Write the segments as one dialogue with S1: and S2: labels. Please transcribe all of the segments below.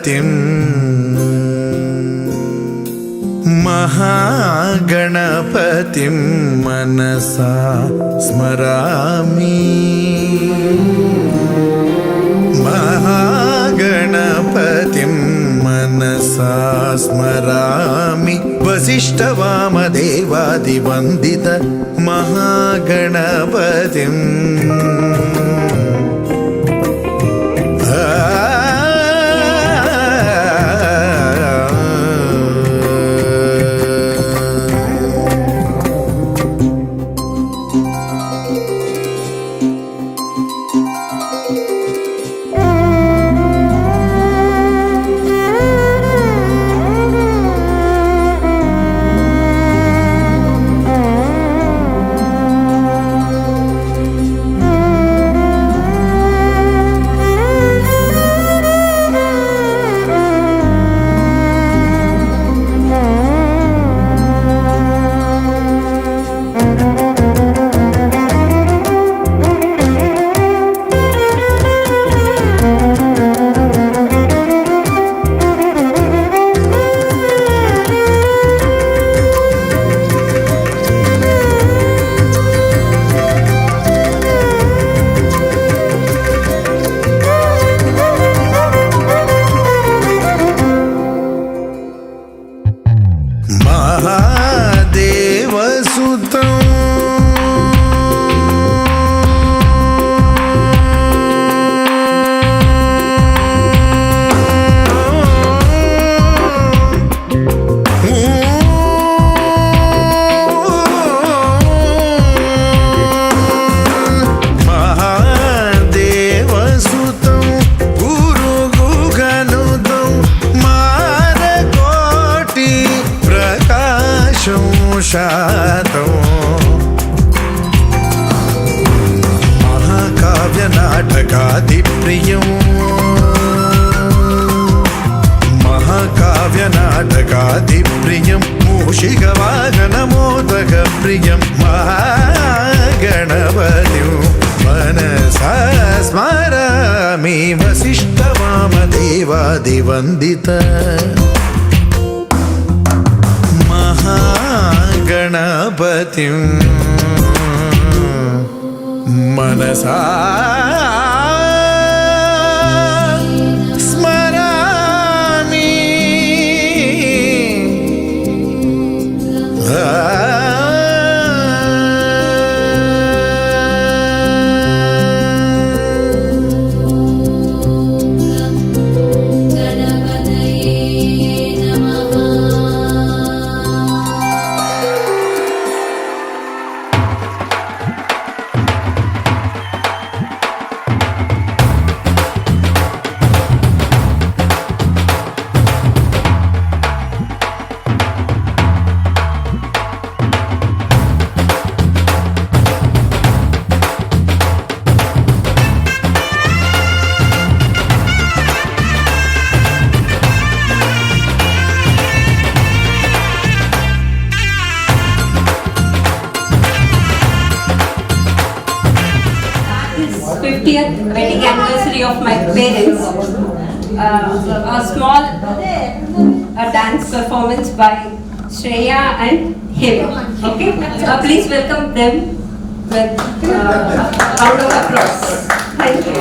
S1: गणपतिं महागणपतिं मनसा स्मरामि। महागणपतिं मनसा स्मरामि। वसिष्ठवामदेवादिवन्दित महागणपतिं महाकाव्यनाटकादिप्रियं महाकाव्यनाटकादिप्रियं मूषिकवाहनमोदकप्रियं महागणपतिं मनसा स्मरामि। वसिष्ठवामदेवादिवन्दित महागणपतिं मनसा स्मरामि।
S2: Wedding anniversary of my parents. A small dance performance by Shreya and him. Okay, please welcome them with a round of applause. Thank you.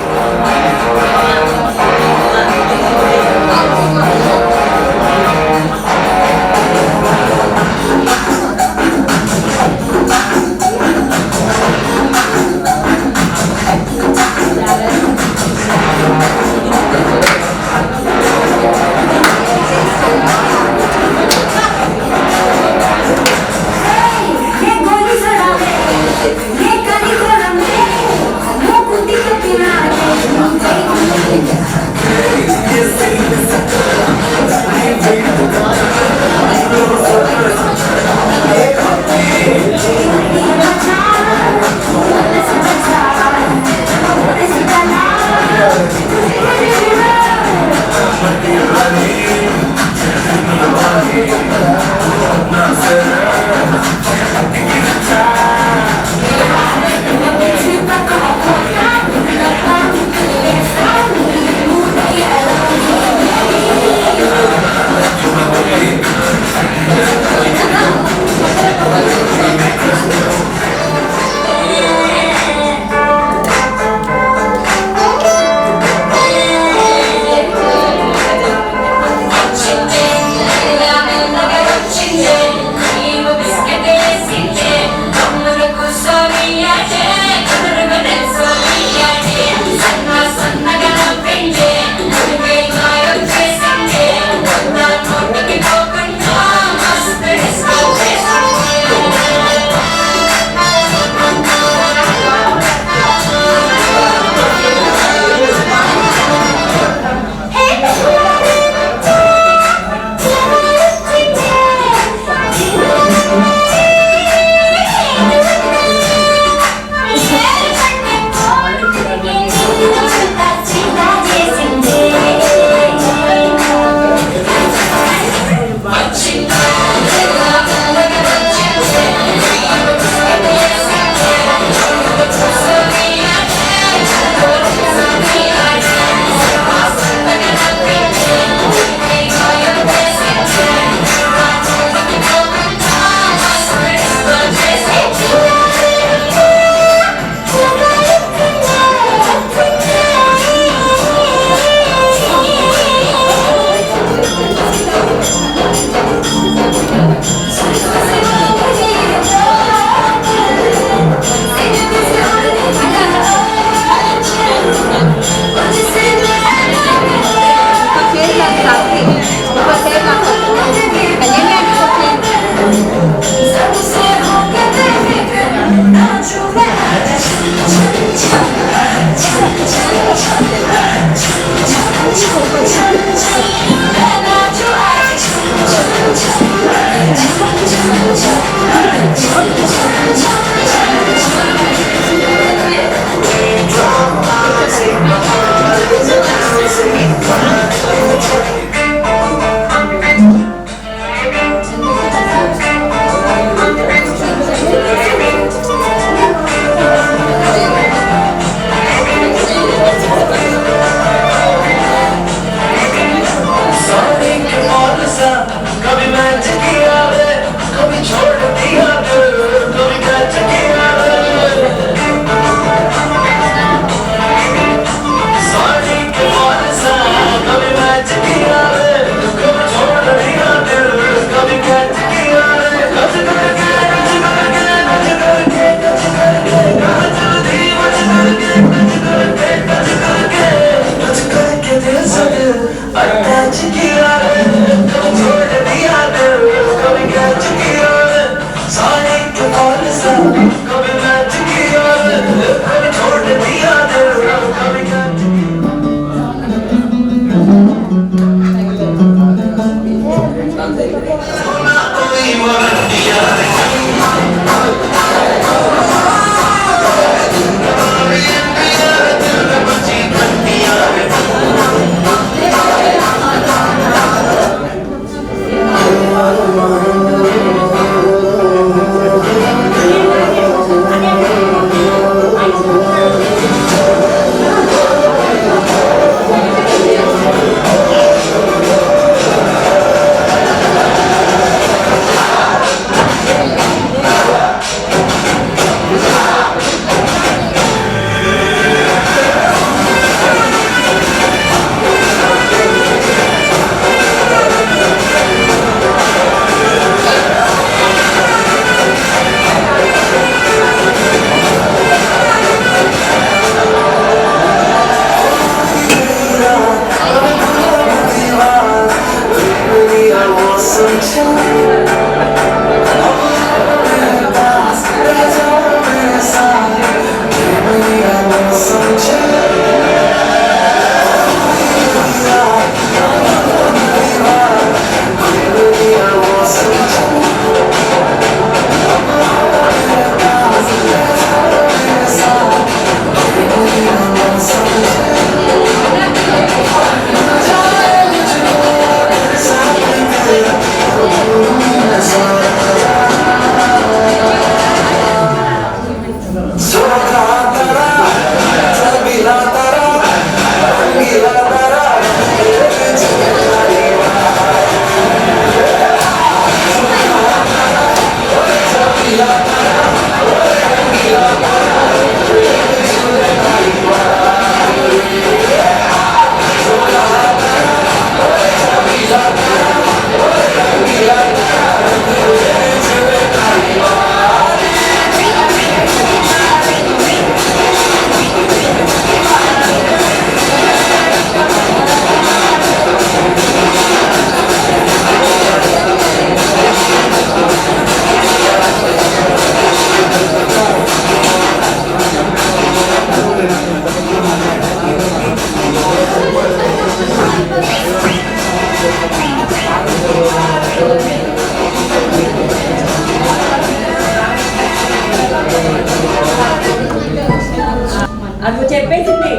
S2: అది చెప్పేసింది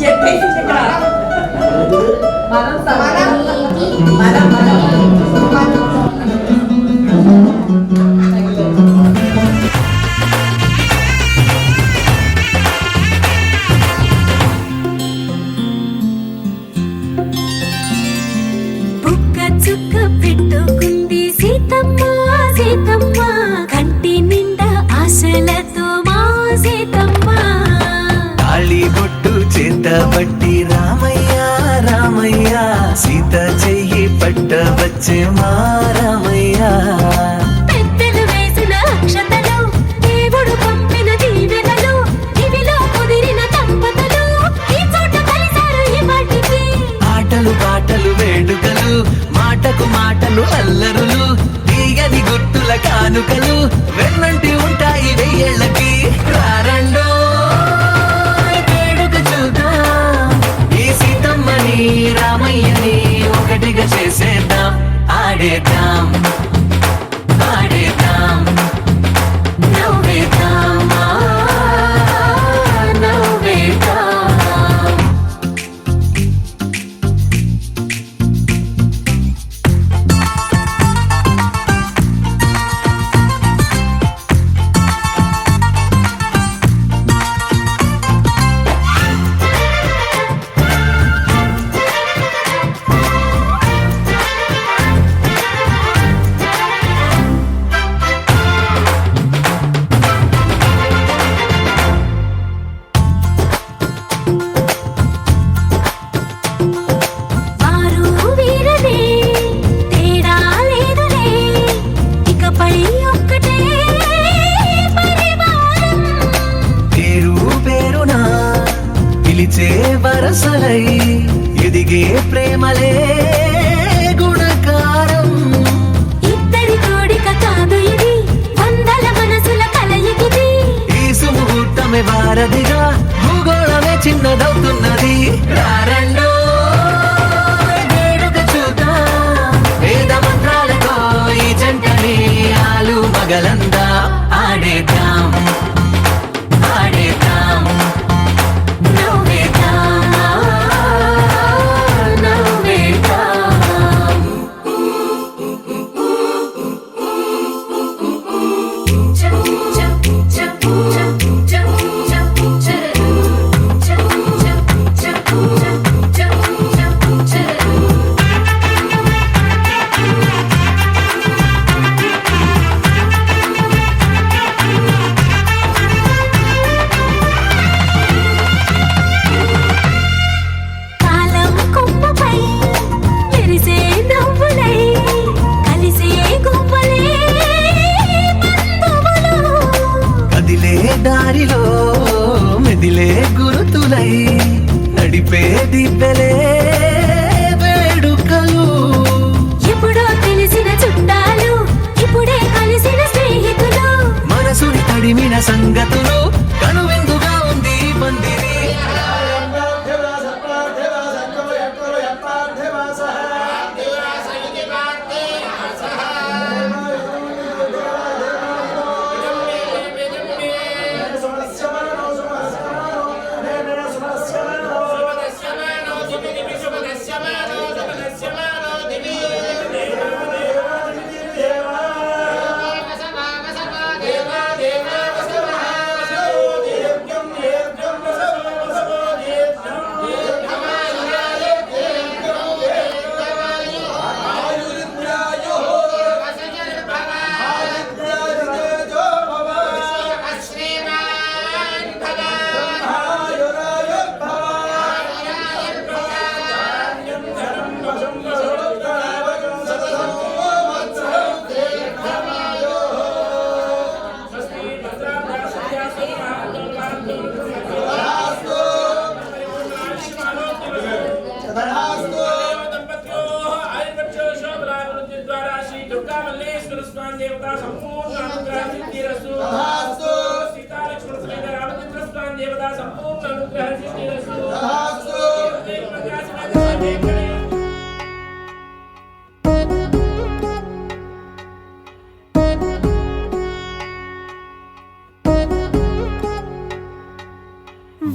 S2: చెప్పేసింది ఇక్కడ
S3: బుక్క చుక్క పెట్టుకుంది సీతమ్మ సీతమ్మ కంటి నిండా ఆశలతో మా సీతమ్మ
S4: తాళి బొట్టు చేతబట్టి రామయ్య రామయ్య సీత చెయ్యి పట్ట వచ్చే మా రామయ్య
S3: పెద్దలు వేసిన అక్షతలు దేవుడు పంపిన దీవెనలు ఇవిలో కుదిరిన దంపతులు ఈ చోట కలిసారు ఈ వాటికి
S4: ఆటలు పాటలు వేడుకలు మాటకు మాటలు అల్లరులు తీయని గుర్తుల కానుకలు వెన్నంటి ఉంటాయి వెయ్యేళ్ళకి రారండో వేడుక చూద్దాం ఈ సీతమ్మని రామయ్యని ఒకటిగా చేసేద్దాం ఆడేద్దాం ఆడేద్దాం
S3: నవ్వేద్దాం నవ్వేద్దాం వారు వీరనే తేడా లేదులే ఇకపై ఒక్కటే పరివారం
S4: పేరు పేరునా పిలిచే వరసలై ఎదిగే ప్రేమలే గుణకారం
S3: ఇద్దరి కోడిక కాదు ఇది వందల మనసుల కలయికిది
S4: ఈ సుముహూర్తమే వారధిగా భూగోళమే చిన్నదవుతున్నది రారండో వేడుక చూద్దాం వేద మంత్రాలతో ఈ జంటని ఆలు మగలందా ఆడేద్దాం ఆడేద్దాం
S3: నవ్వేద్దాం నవ్వేద్దాం కాలం కొమ్మపై మెరిసే నవ్వులై కలిసే గువ్వలే బంధువులు
S4: కదిలే దారిలో మెదిలే గురుతులై నడిపే దివ్వెలే వేడుకలు
S3: ఎప్పుడో తెలిసిన చుట్టాలు ఇప్పుడే కలిసిన స్నేహితులు
S4: మనసుని తడిమిన సంగతులు కనువిందుగా ఉంది ఈ పందిరి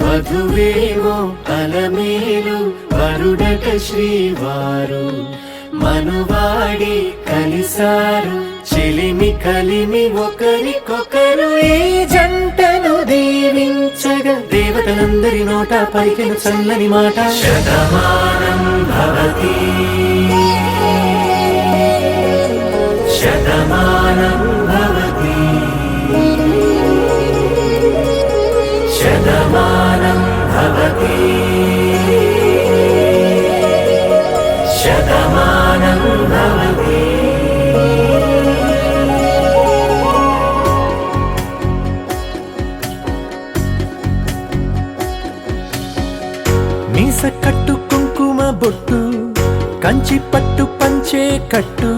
S4: వధువేమో అలమేలు వరుడట శ్రీవారు మనువాడి కలిసారు చెలిమి కలిమి ఒకరికొకరు ఈ జంటను దీవించగా దేవతలందరి నోట పలికిన చల్లని మాట శతమానం భవతి శతమానం భవతి శతమానం భవతి శతమానం భవతి. మీస కట్టు కుంకుమ బొట్టు కంచి పట్టు పంచే కట్టు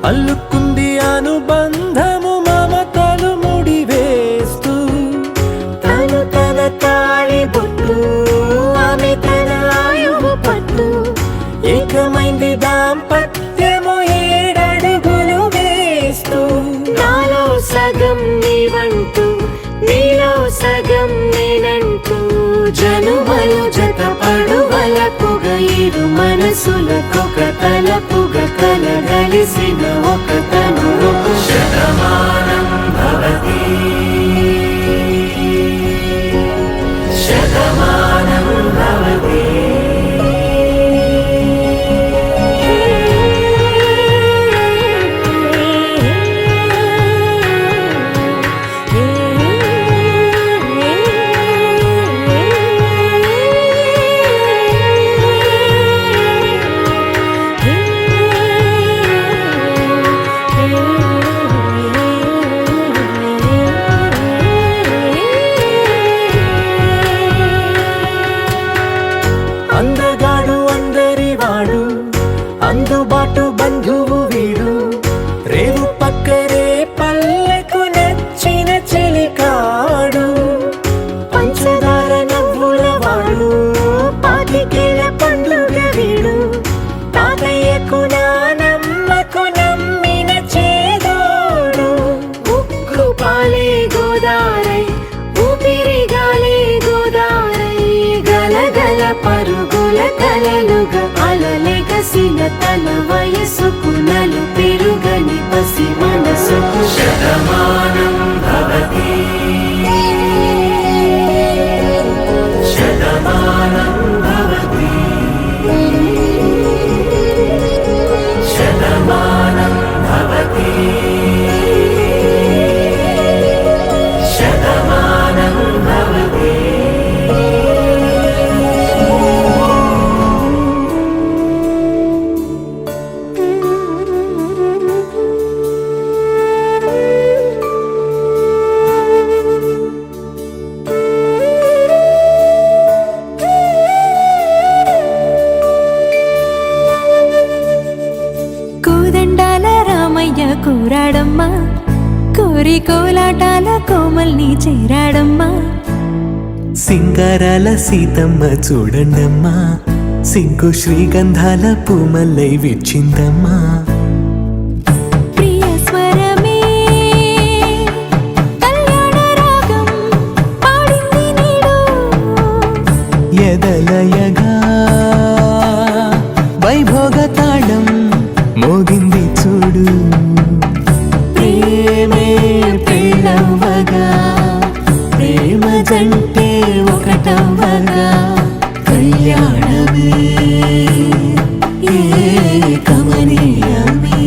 S4: అల్లుకుంది అనుబంధము మమతలు ముడివేస్తూ తను తన తాళి బొట్టు ఆమె తన ఆయువు పట్టు ఏకమైంది దాంపత్యము 7 అడుగులు వేస్తూ నాలో సగం నీవంటూ నీలో సగం నేనంటూ జనుమలు జత పడువలపుగ ఇరు మనసులకొక తలపుగ కలగలిసిన ఒక తను శతమానం భవతి శతమానం భవతి. అందగాడు అందరివాడు అందుబాటు బంధువు వీడు రేవు పక్కరే పల్లెకు నచ్చిన చెలికాడు పంచదార నవ్వుల వాడు పాతికేల పండుగ వీడు తాతయ్యకు నానమ్మకు నమ్మిన చేదోడు ఉక్కు పాలే గోదారై ఊపిరి గాలే గోదారై గలగల పరుగుల కలలుగా అలలెగసిన తన వయసుకు నలు పెరుగని పసి మనసుకు శతమానం భవతి శతమానం భవతి శతమానం భవతి శతమానం భవతి.
S3: కోదండాల రామయ్య కూరాడమ్మా కోరి కోలాటాల కోమల్ని చేరాడమ్మా
S4: సింగారాల సీతమ్మ చూడండమ్మా సింకు శ్రీగంధాల పూమల్లై విచ్చిందమ్మా
S3: ప్రియ స్వరమే కళ్యాణ రాగం పాడింది నీడు
S4: ఎదలయగా వైభోగ తాళం మోగింది చూడు ప్రేమే పెళ్ళవ్వగా ప్రేమ జంటే ఒకటవ్వగా కళ్యాణమే కమనీయమే.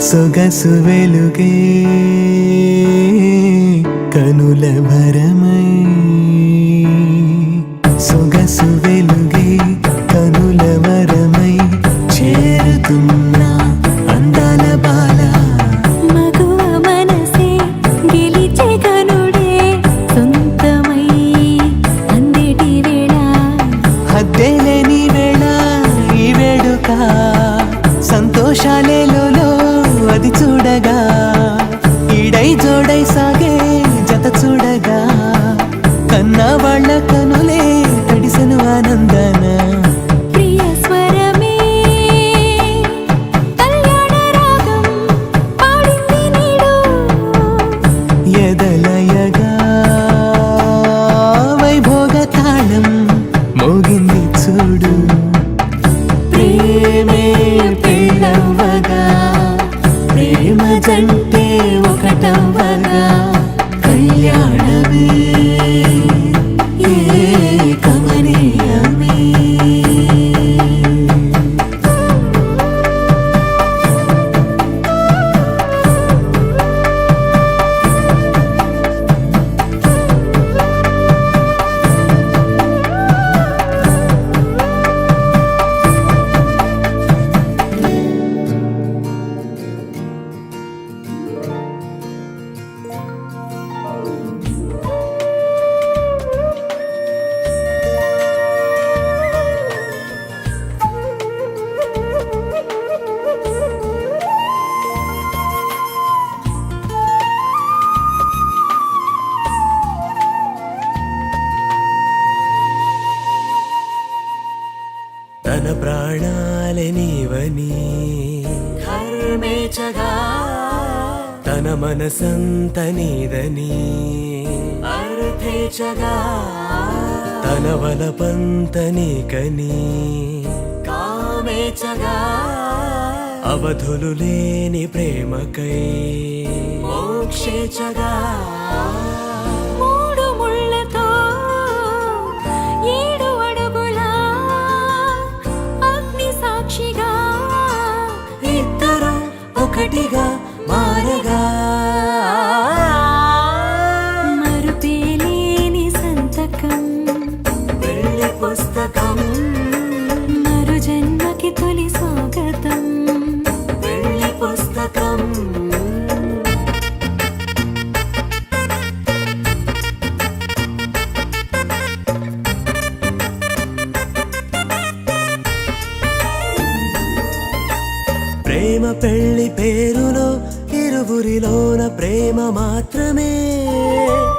S4: సొగసు వెలుగే కనుల భరమై సొగసు వెలుగే కనుల వరమై చేరుతున్నా అందాల బాల
S3: మగువ మనసే
S4: ఇది చూడగా ఈడై జోడై సాగే జత చూడగా కన్నా వాళ్ళ కనులే తడిసెను ఆనందన
S3: ప్రియ స్వరమే కళ్యాణ రాగం పాడింది నీడు
S4: ఎదలయగా వైభోగ తాళం మోగింది చూడు ప్రేమే పెళ్ళవ్వగా ప్రేమ జంటే ఒకటవ్వగా కళ్యాణమే కమనీయమే తన ప్రాణాలే నీవని ధర్మేచగా తన మనసంత నీదని అర్థేచగా తన వలపంత నీకని కామేచగా అవధులు లేని ప్రేమకై మోక్షేచగా
S3: మూడు ముళ్ళతో ఏడు అడుగుల అగ్ని సాక్షిగా
S4: ఇద్దరు ఒకటిగా మారగా
S3: మరుపేలేని సంతకం
S4: వెళ్ళి పుస్తకం
S3: మరు జన్మకి తొలి స్వాగతం
S4: వెళ్ళి పుస్తకం ప్రేమ పెళ్లి పేరులో ఇరువురిలోన ప్రేమ మాత్రమే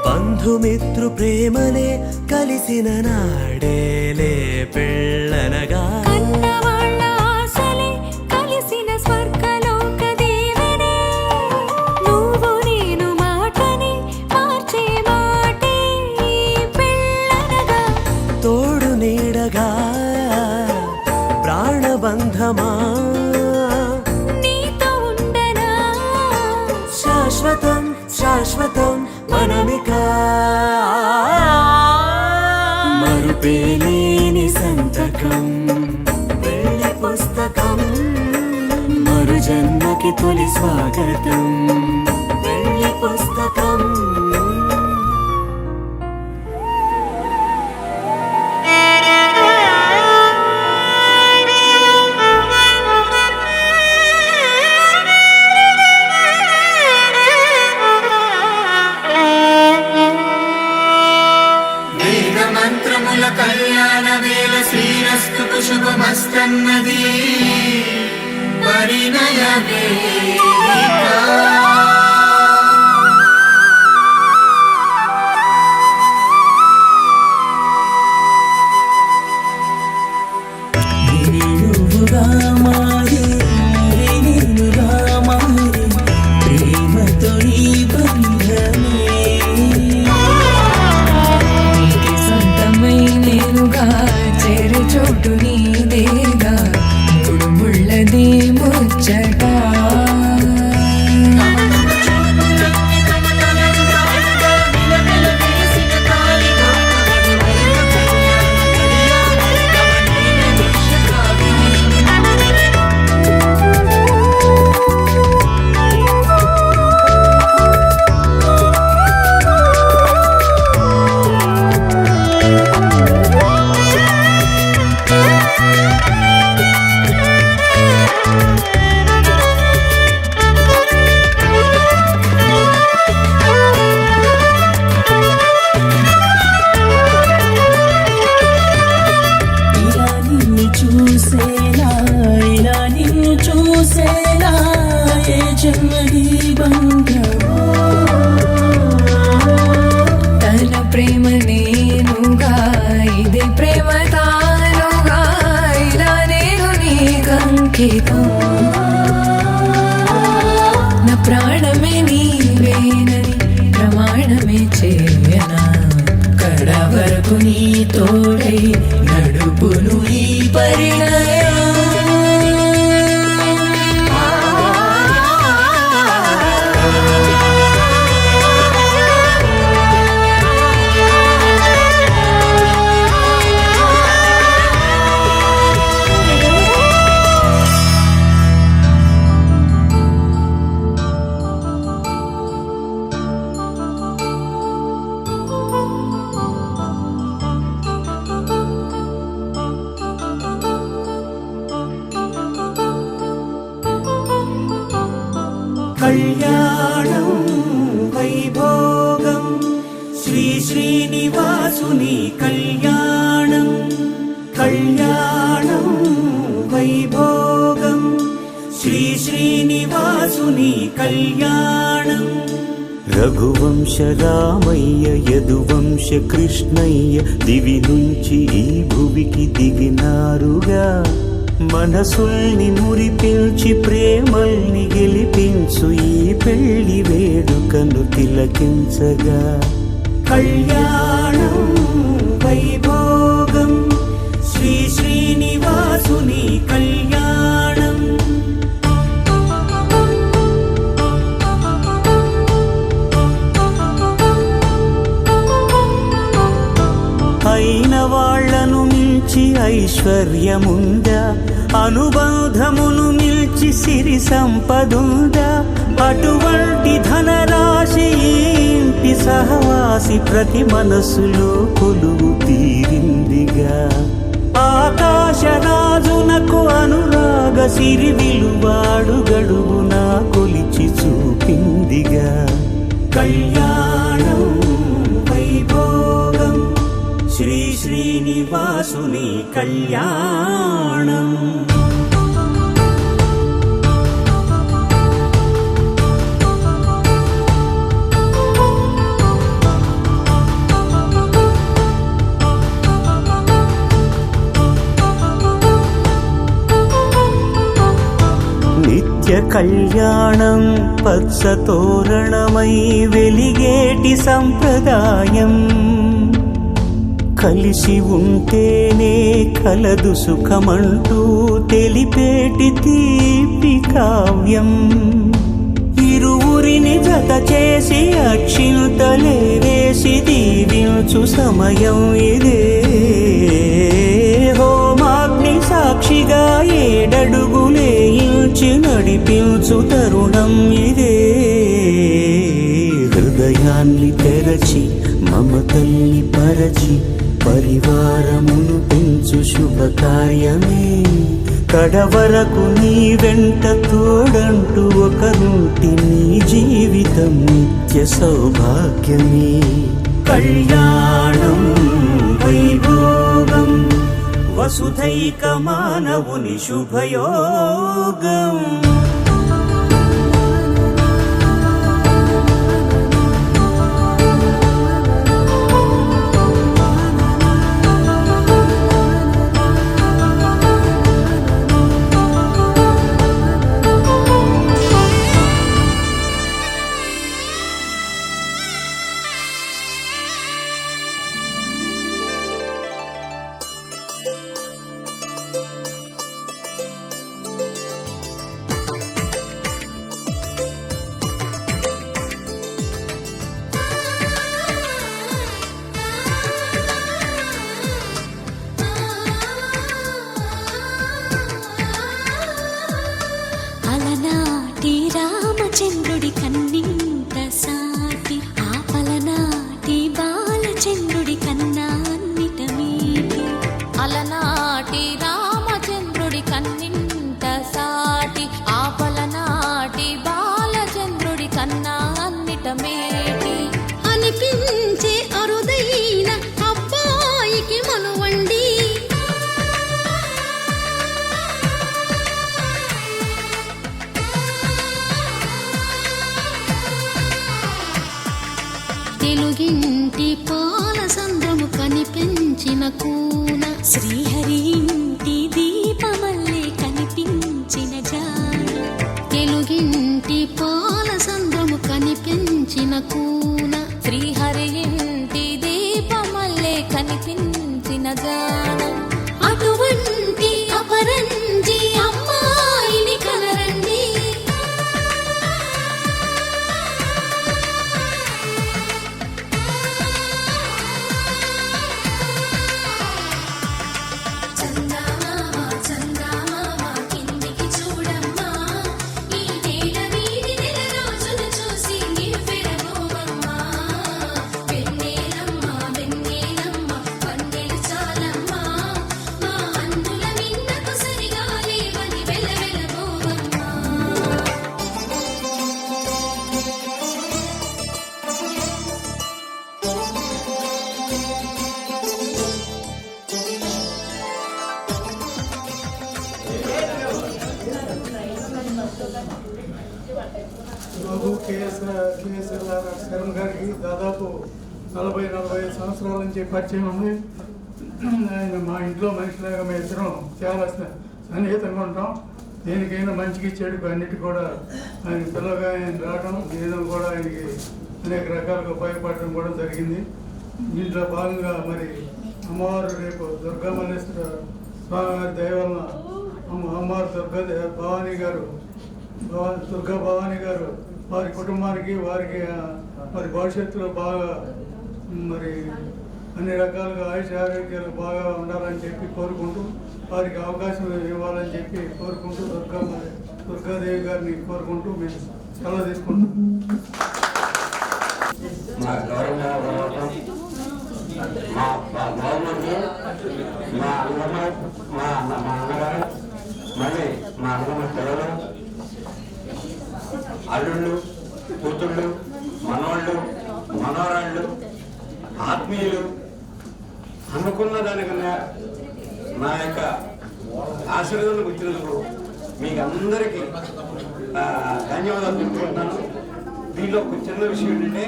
S4: బంధుమిత్రు ప్రేమలే కలిసిన నాడేలే పెళ్ళనగా
S3: కన్నవాళ్ళ ఆశలే కలిసిన స్వర్గలోక దీవెనే నువ్వు నేను మాటని మార్చే మాటే ఈ పెళ్ళనగా
S4: తోడు నీడగా ప్రాణబంధమా
S3: నీతో ఉండనా
S4: శాశ్వతం శాశ్వతం మనమిక మరుపేలేని సంతకం వెళ్ళి పుస్తకం మరు జన్మకి తొలి స్వాగతం వెళ్ళి పుస్తకం
S1: మంత్రముల కళ్యాణ వేళ శ్రీరస్తు శుభమస్తన్నది పరిణయ వేదిక
S4: నీవుగా మారి నేనుగా మారి ప్రేమతో ఈ బంధమే
S5: నీకే సొంతమై నేనుగా చేరే చోటు నీదేగా మూడు ముళ్ళది ముచ్చట ప్రాణమే నీవేనని ప్రమాణమే చేయనా కడ వరకు నీ తోడై నడుపును ఈ పరిణయం
S1: కళ్యాణం వైభోగం శ్రీ శ్రీనివాసుని కళ్యాణం కళ్యాణం వైభోగం శ్రీ శ్రీనివాసుని కళ్యాణం రఘువంశ రామయ్య యదువంశ కృష్ణయ్య దివి నుంచి ఈ భువికి దిగినారుగా మనసుల్ని మురిపించి ప్రేమల్ని గెలిపించు ఈ పెళ్లి వేడుకను తిలకించగా కళ్యాణం వైభోగం శ్రీ శ్రీనివాసుని కళ్యాణం అయిన వాళ్లను మించి ఐశ్వర్యముందా అనుబంధమును మిల్చి సిరి సంపదుందా అటువంటి ధనరాశి ఇంటి సహవాసి ప్రతి మనసులో కొలువు తీరిందిగా ఆకాశరాజునకు అనురాగ సిరి విలువాడు గడుగునా కొలిచి చూపిందిగా కళ్యాణం వైభోగం శ్రీ శ్రీనివాసుని కళ్యాణం నిత్య కళ్యాణం పచ్చ తోరణమై వెలిగేటి సంప్రదాయం కలిసి ఉంటేనే కలదు సుఖమంటూ తెలిపేటి తీపి కావ్యం ఇరువురిని జత చేసి అక్షింతలే వేసి దీవించు సమయం ఇదే హోమాగ్ని సాక్షిగా ఏడడుగులే ఇంచి నడిపించు తరుణం ఇదే హృదయాన్ని తెరచి మమతల్ని పరచి పరివారమును పెంచు శుభకార్యమే కడవరకు నీ వెంట తోడంటూ ఒకరుంటి నీ జీవితం నిత్య సౌభాగ్యమే కళ్యాణం వైభోగం వసుధైక మానవుని శుభయోగం
S3: అలనాటి రామచంద్రుడి కన్నింత సాటి ఆపలనాటి బాలచంద్రుడి కన్నా అన్నిట మీటి అలనాటి రామచంద్రుడి కన్నింత సాటి ఆపలనాటి బాలచంద్రుడి కన్నా అన్నిట మేటి అనిపించే అరుదైన అబ్బాయికి మనువండి తెలుగింటి పాల సంద్రము కనిపించిన కూన శ్రీహరి ఇంటి దీపమల్లే కనిపించిన జాన తెలుగింటి ఇంటి పాల సంద్రము కనిపించిన కూన శ్రీహరి ఇంటి దీపమల్లే కనిపించిన జాన అటువంటి అపరంజి అమ్మాయిని కనరండి.
S6: బాబు కేఎస్ఆర్ శరణ్ గారికి దాదాపు 40-45 సంవత్సరాల నుంచి పరిచయం ఉంది. ఆయన మా ఇంట్లో మనిషిలాగా మేము ఇద్దరం చాలా సన్నిహితంగా ఉంటాం. దేనికైనా మంచికి చెడుకు అన్నిటి కూడా ఆయన పిల్లగా ఆయన రావడం, నేను కూడా ఆయనకి అనేక రకాలుగా ఉపయోగపడడం కూడా జరిగింది. దీంట్లో భాగంగా మరి అమ్మవారు రేపు దుర్గామల్లేశ్వర స్వామివారి దయ వలన అమ్మవారు దుర్గా భవానీ గారు వారి కుటుంబానికి వారికి మరి భవిష్యత్తులో బాగా మరి అన్ని రకాలుగా ఆయుష ఆరోగ్యాలు బాగా ఉండాలని చెప్పి కోరుకుంటూ వారికి అవకాశం ఇవ్వాలని చెప్పి కోరుకుంటూ దుర్గాదేవి గారిని కోరుకుంటూ మేము సెలవు తీసుకుంటాం.
S7: మా అన్నగారు మళ్ళీ మా అన్నమ్మ పిల్లలు, అల్లుళ్ళు, కూతుళ్ళు, మనవాళ్ళు, మనవరాళ్ళు, ఆత్మీయులు అనుకున్న దానికన్నా నా యొక్క ఆశీర్వాదం వచ్చినందుకు మీకు అందరికీ ధన్యవాదాలు చెప్పుకుంటున్నాను. దీనిలో ఒక చిన్న విషయం ఏంటంటే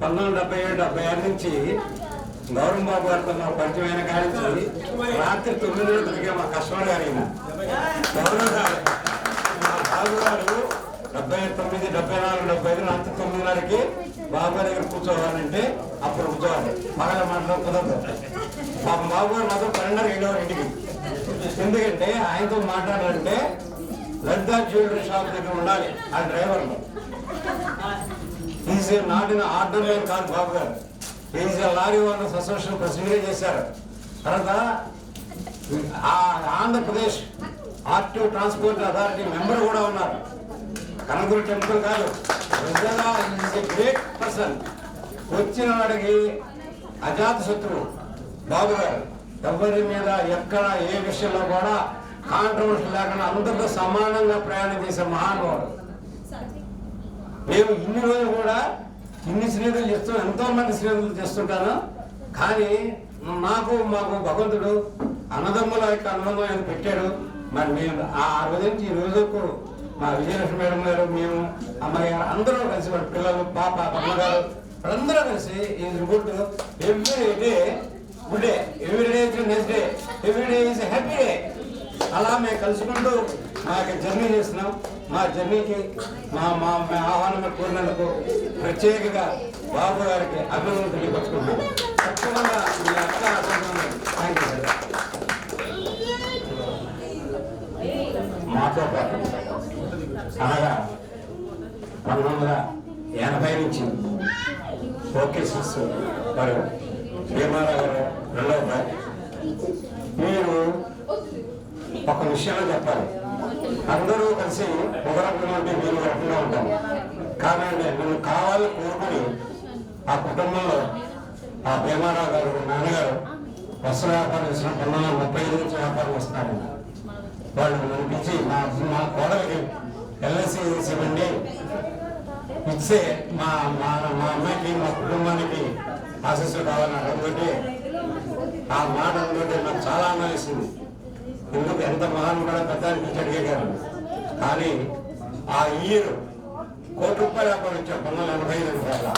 S7: 1977-76 నుంచి గౌరవం బాబు గారితో మా పరిచయమైన కానించి రాత్రి 9 గంటలకి మా కస్టమర్ గారు అయినా గౌరవం గారు మా బాబు గారు 79, 74, 75 రాత్రి 9:30కి బాబు గారి దగ్గర కూర్చోవాలంటే అప్పుడు కూర్చోవాలి. పగల మాట్లాడుతున్నారు మా బాబు గారు మాత్రం 12:30 వెళ్ళేవారు ఇంటికి. ఎందుకంటే ఆయనతో మాట్లాడాలంటే లడ్డా జ్యువెలరీ షాప్ దగ్గర ఉండాలి ఆ డ్రైవర్లు. Is not in order line కాదు బాబు గారు. ఈజ్ లారీ ఓనర్స్ అసోసియేషన్ ప్రెసిడెంట్గా చేశారు. తర్వాత Andhra Pradesh RTO transport authority member కూడా ఉన్నారు. కనకదుర్గ టెంపుల్ కాదు, గ్రేట్ పర్సన్. వచ్చిన వాడికి అజాత శత్రువు బాబు గారు. ఎవరి మీద ఎక్కడ ఏ విషయంలో కూడా కాంట్రవర్సీ లేకుండా అందరితో సమానంగా ప్రయాణం చేసే మహానుభావుడు. మేము ఇన్ని రోజులు కూడా ఇన్ని స్నేహితులు చేస్తాం, ఎంతో మంది స్నేహితులు చేస్తుంటాను. కానీ మాకు భగవంతుడు అన్నదమ్ముల యొక్క అనుబంధం ఆయన పెట్టాడు. మరి మేము ఆ రోజు నుంచి ఈ రోజుకు మా విజయలక్ష్మి మేడం గారు, మేము అమ్మాయి గారు అందరూ కలిసి మన పిల్లలు, పాప, అమ్మగారు అందరూ కలిసి is good every day good day, every day is next day, every day is happy day. అలా మేము కలుసుకుంటూ మా యొక్క జర్నీ చేస్తున్నాం. మా జర్నీకి మా ఆహ్వానం కోరినందుకు ప్రత్యేకంగా బాబు గారికి అభినందనలు తెలియపరుచుకుంటున్నాం. తప్పకుండా మీ అక్క థ్యాంక్ యూ సార్. మాతో పాటు అనగా 1980 నుంచి ఓకేసిస్ వారు భీమారావు గారు రెండవ భార్య. మీరు ఒక విషయంలో చెప్పాలి, అందరూ కలిసి ఒక రకంగా ఉంటే మీరు రకంగా ఉంటాం. కాబట్టి నన్ను కావాలని కోరుకుని ఆ కుటుంబంలో ఆ భీమారావు గారు నాన్నగారు వస్త్ర వ్యాపారం చేసిన 1935 నుంచి వ్యాపారం వస్తున్నారు. వాళ్ళు నన్ను పిలిచి మా కోడలికి ఎల్ఐసి ఇవ్వండి, ఇచ్చే మా అమ్మాయికి మా కుటుంబానికి ఆశీస్సులు కావాలని అడగబట్టి ఆ మాట అనుకుంటే నాకు చాలా ఆనందిస్తుంది. ఎందుకు ఎంత మహాన్ కూడా పెద్ద అనిపించి అడిగారు. కానీ ఆ ఇయర్ ₹1,00,00,000 వ్యాపారం ఇచ్చాం 1985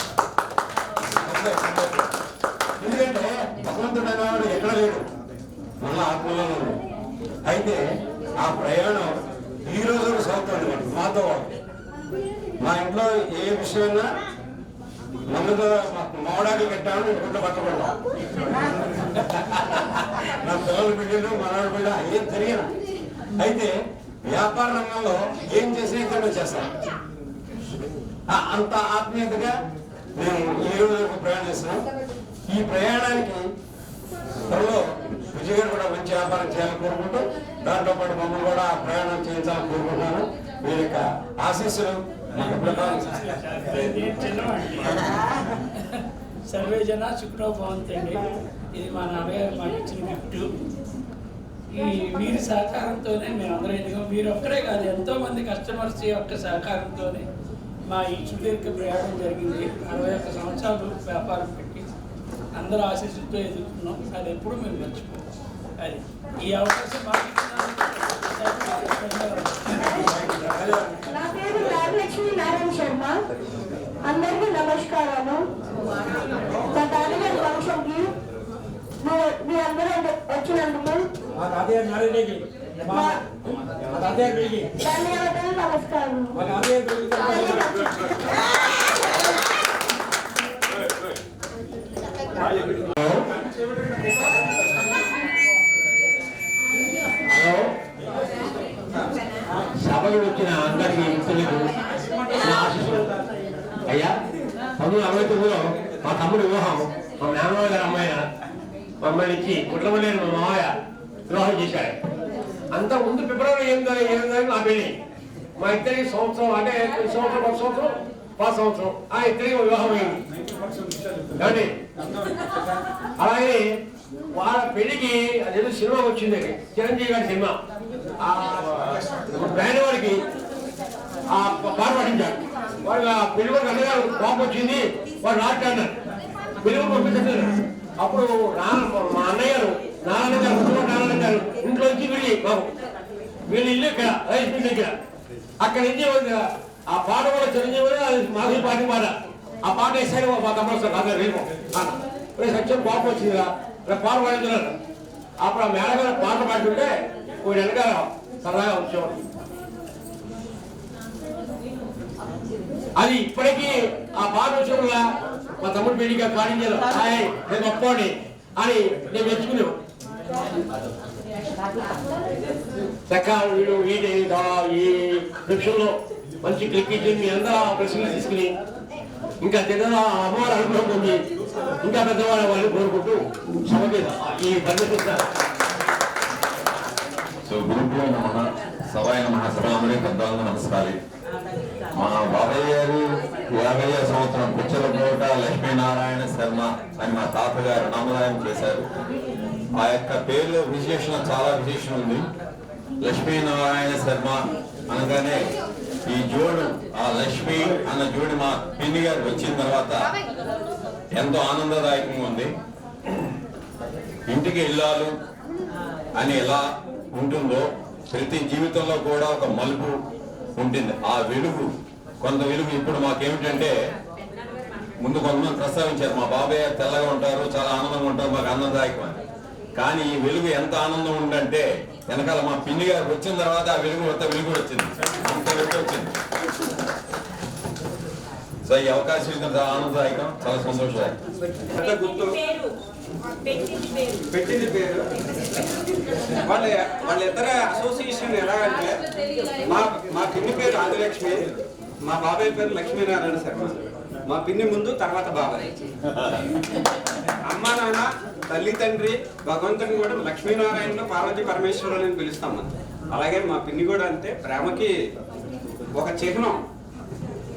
S7: ఎందుకంటే భగవంతుడు అనేవాడు ఎక్కడ లేడు, మన ఆత్మలోనే ఉంది. అయితే ఆ ప్రయాణం ఈ రోజు సాగుతుంది మాతో. మా ఇంట్లో ఏ విషయమైనా నన్నుతో మావడాకి కట్టామని ఇంట్లో పట్టకుండా నా పిల్లల బిడ్డలు మనవాడి బిడ్డ ఏం జరిగిన అయితే వ్యాపార రంగంలో ఏం చేసినా ఇద్దరు చేస్తాను. అంత ఆత్మీయతగా నేను ఈ రోజు ప్రయాణం చేస్తున్నాను. ఈ ప్రయాణానికి త్వరలో విజయ్ గారు కూడా మంచి వ్యాపారం చేయాలని కోరుకుంటూ దాంట్లో పాటు మమ్మల్ని కూడా ప్రయాణం చేయించాలని కోరుకుంటున్నాను. మీ యొక్క ఆశీస్సులు
S8: సర్వే జన సుఖనో భవంతండి. ఇది మా నాన్నగారు మాకు ఇచ్చిన గిఫ్ట్. ఈ వీరి సహకారంతోనే మేమందరం ఎదిగాం. వీరు ఒక్కడే కాదు, ఎంతోమంది కస్టమర్స్ యొక్క సహకారంతోనే మా ఈ సుదీర్ఘ ప్రయాణం జరిగింది. 61 సంవత్సరాలు వ్యాపారం పెట్టి అందరూ ఆశీస్సులతో ఎదుర్కొన్నాం. అది ఎప్పుడు మేము మర్చిపోం. అది ఈ అవకాశం మాకు
S9: నా పేరు రాజలక్ష్మి నారాయణ శర్మ. అందరికీ నమస్కారాలు. మా తాతగారి ఫంక్షన్కి మీ అందరూ వచ్చినందుకు ధన్యవాదాలు, నమస్కారం.
S7: సభలు వచ్చిన అందరికీ మిత్రులకు ఆశిస్తులు. అయ్యా 1969లో మా తమ్ముడు వివాహం మా మేనమావ గారి అమ్మాయి మమ్మల్ని ఇచ్చి కుట్లమల్లేరు మా మావయ్య వివాహం చేశాడు. అంత ముందు ఫిబ్రవరి 8 నా పెళ్లి. మా ఇద్దరికి సంవత్సరం అంటే సంవత్సరం 1 సంవత్సరం 5 సంవత్సరం ఆ ఇద్దరికి వివాహం అయింది. ఏమండి అలాగే వాళ్ళ పెళ్లికి అదేదో సినిమా వచ్చింది, చిరంజీవి గారి సినిమా. ఆ బ్యాండ్ వాడికి ఆ పాట పాటించాడు. వాళ్ళు ఆ పెళ్లి వాడికి అన్నగారు కోపం వచ్చింది, వాడు నాటన్నారు పెళ్లి వాడు పంపించారు. అప్పుడు మా అన్నయ్య గారు నారాయణ గారు ఇంట్లో నుంచి వెళ్ళి బాబు వీళ్ళు ఇల్లు ఇక్కడ రైస్ మిల్ దగ్గర అక్కడ నుంచి ఆ పాట కూడా చిరంజీవి మాధురి పాటి పాట ఆ పాట వేసాడు. మా తమ్ముడు సార్ కాదు రేపు సత్యం కోపం వచ్చిందిగా ఇలా పాట పాడుతున్నారు. అప్పుడు ఆ మేడగారు పాట పాడుతుంటే వీడు వెనక సరదాగా వచ్చేవాడు. అది ఇప్పటికీ ఆ పాట వచ్చిన మా తమ్ముడు పెళ్లిగా పాడించారు. నేను గొప్పవాడిని అని నేను మెచ్చుకునేవాడు. చక్క వీడు వీటి ఈ నిమిషంలో మంచి క్లిక్ ఇచ్చి మీ అందరూ ప్రశ్నలు తీసుకుని ఇంకా జనరల్ అమ్మవారి అనుభవం పొంది ఇంకా పెద్దవాళ్ళ వాళ్ళు కోరుకుంటూ సభకి ఈ పరిమితిస్తారు.
S10: సో గురుభ్యో నమః సభాయ నమః. సభలందరికీ పెద్దవాళ్ళకు నమస్కారం. మా బాబాయ్ గారు 50వ సంవత్సరం కుచ్చలకోట లక్ష్మీనారాయణ శర్మ అని మా తాతగారు నామధాయం చేశారు. ఆ యొక్క పేరులో విశేషణ చాలా విశేషం ఉంది. లక్ష్మీనారాయణ శర్మ అనగానే ఈ జోడు ఆ లక్ష్మి అన్న జోడి మా పిన్ని గారు వచ్చిన తర్వాత ఎంతో ఆనందదాయకంగా ఉంది. ఇంటికి ఇల్లాలు అని ఎలా ఉంటుందో ప్రతి జీవితంలో కూడా ఒక మలుపు ఉంటుంది. ఆ వెలుగు కొంత వెలుగు ఇప్పుడు మాకేమిటంటే ముందు కొంతమంది ప్రస్తావించారు మా బాబాయ్ తెల్లగా ఉంటారు, చాలా ఆనందంగా ఉంటారు, మాకు ఆనందదాయకం. కానీ ఈ వెలుగు ఎంత ఆనందం ఉందంటే వెనకాల మా పిన్ని గారు వచ్చిన తర్వాత ఆ వెలుగు వెలుగు వచ్చింది, అంత వెలుగు వచ్చింది. సో ఈ అవకాశం చాలా ఆనందదాయకం, చాలా సంతోషదాయకం.
S11: పెట్టింది పేరు వాళ్ళ ఇద్దరు అసోసియేషన్ ఎలాగంటే మా పిన్ని పేరు ఆదిలక్ష్మి, మా బాబాయ్ పేరు లక్ష్మీనారాయణ శర్మ. మా పిన్ని ముందు తర్వాత బాబాయ్. అమ్మ నాన్న తల్లి తండ్రి భగవంతుని కూడా లక్ష్మీనారాయణలో పార్వతీ పరమేశ్వరులు అని పిలుస్తాం. అలాగే మా పిన్ని కూడా అంతే, ప్రేమకి ఒక చిహ్నం.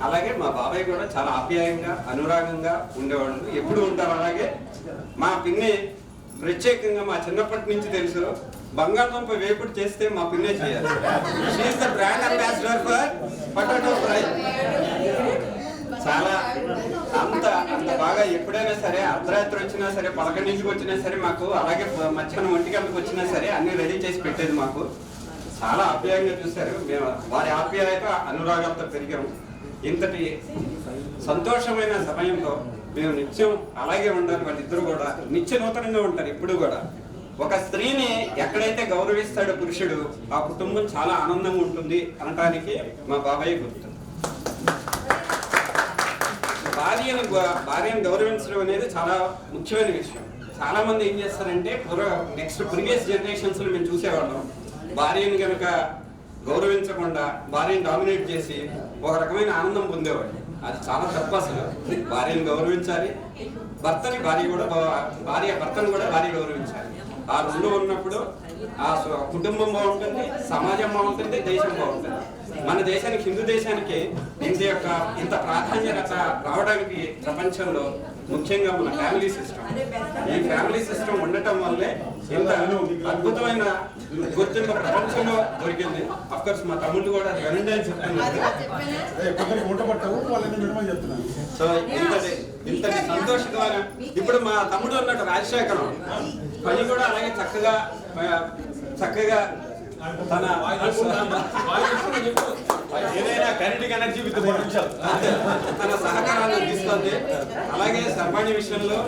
S11: అలాగే మా బాబాయ్ కూడా చాలా ఆప్యాయంగా అనురాగంగా ఉండేవాళ్ళు, ఎప్పుడు ఉంటారు. అలాగే మా పిన్ని ప్రత్యేకంగా మా చిన్నప్పటి నుంచి తెలుసు, బంగాళదుంప వేపుడు చేస్తే మా పిన్నే చేయాలి. She is the brand ambassador for potato fry. చాలా అంత బాగా ఎప్పుడైనా సరే అర్ధరాత్రి వచ్చినా సరే 11ంటికి వచ్చినా సరే మాకు, అలాగే మధ్యాహ్నం 1 గంటలకు వచ్చినా సరే అన్ని రెడీ చేసి పెట్టేది. మాకు చాలా ఆప్యాయంగా చూశారు. మేము వారి ఆప్యాయత అనురాగంతో పెరిగాము. ఇంతటి సంతోషమైన సమయంలో మేము నిత్యం అలాగే ఉండాలి. వాళ్ళిద్దరు కూడా నిత్య నూతనంగా ఉంటారు. ఇప్పుడు కూడా ఒక స్త్రీని ఎక్కడైతే గౌరవిస్తాడో పురుషుడు, ఆ కుటుంబం చాలా ఆనందంగా ఉంటుంది అనటానికి మా బాబాయ్ గుర్తు. భార్యను గౌరవించడం అనేది చాలా ముఖ్యమైన విషయం. చాలా మంది ఏం చేస్తారంటే ప్రీవియస్ జనరేషన్స్ లో మేము చూసేవాళ్ళం, భార్యను కనుక గౌరవించకుండా భార్యను డామినేట్ చేసి ఒక రకమైన ఆనందం పొందేవాళ్ళు. అది చాలా తప్పు. అసలు భార్యను గౌరవించాలి, భర్తను కూడా భార్య గౌరవించాలి. ఆ రెండు ఉన్నప్పుడు ఆ కుటుంబం బాగుంటుంది, సమాజం బాగుంటుంది, దేశం బాగుంటుంది. మన దేశానికి, హిందూ దేశానికి ఇంత ప్రాధాన్యత రావడానికి ప్రపంచంలో ముఖ్యంగా మన ఫ్యామిలీ సిస్టమ్. ఈ ఫ్యామిలీ సిస్టమ్ ఉండటం వల్లే ఇంత అద్భుతమైన గుర్తింపు ప్రపంచంలో దొరికింది. అఫ్కోర్స్ మా తమ్ముళ్ళు కూడా అది వినండి అని చెప్తున్నారు. సో ఇంతటి సంతోషకరమైన ఇప్పుడు మా తమ్ముడు అన్నట్టు రాజశేఖరం పని కూడా అలాగే చక్కగా తన ఏదైనా కైనెటిక్ ఎనర్జీ విత్ తన సహకారాన్ని అందిస్తుంది. అలాగే సర్వాణి విషయంలో,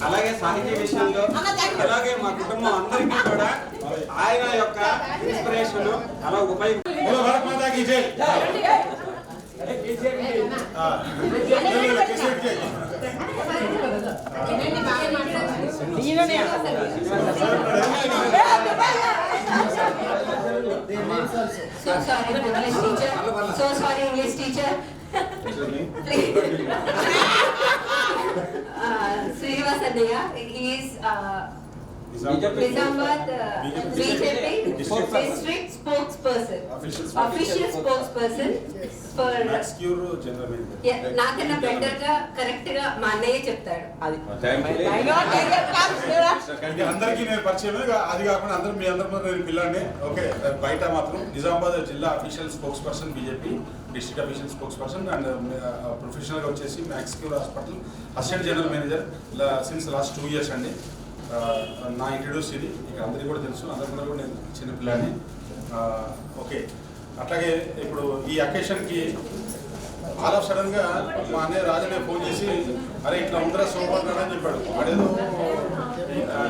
S11: అలాగే సాహిత్య విషయంలో, అలాగే మా కుటుంబం అందరికీ కూడా ఆయన యొక్క ఇన్స్పిరేషన్ అలా
S2: So sorry, English teacher. Srinivas Annaya, he is Nizamabad BJP district spokesperson, official spokesperson for. నాకన్నా బెటర్ గా కరెక్ట్ గా మా అన్నయ్య చెప్తాడు.
S12: అందరికీ నేను పరిచయమే. అది కాకుండా మీ అందరి పిల్లాడిని. ఓకే, బయట మాత్రం నిజామాబాద్ జిల్లా official spokes person BJP, district official spokes person and ప్రొఫెషనల్గా వచ్చేసి max cure hospital assistant general manager since last 2 years అండి. నా ఇంట్రడ్యూస్ ఇది ఇక్కడ అందరికీ కూడా తెలుసు, అందరికీ కూడా నేను చిన్న పిల్లాడిని. ఓకే, అట్లాగే ఇప్పుడు ఈ అకేషన్కి ఆల్ ఆఫ్ సడన్గా మా అన్నయ్య రాజనే ఫోన్ చేసి, అరే ఇట్లా ఉందరా సోమవారం అని చెప్పాడు. వాడేదో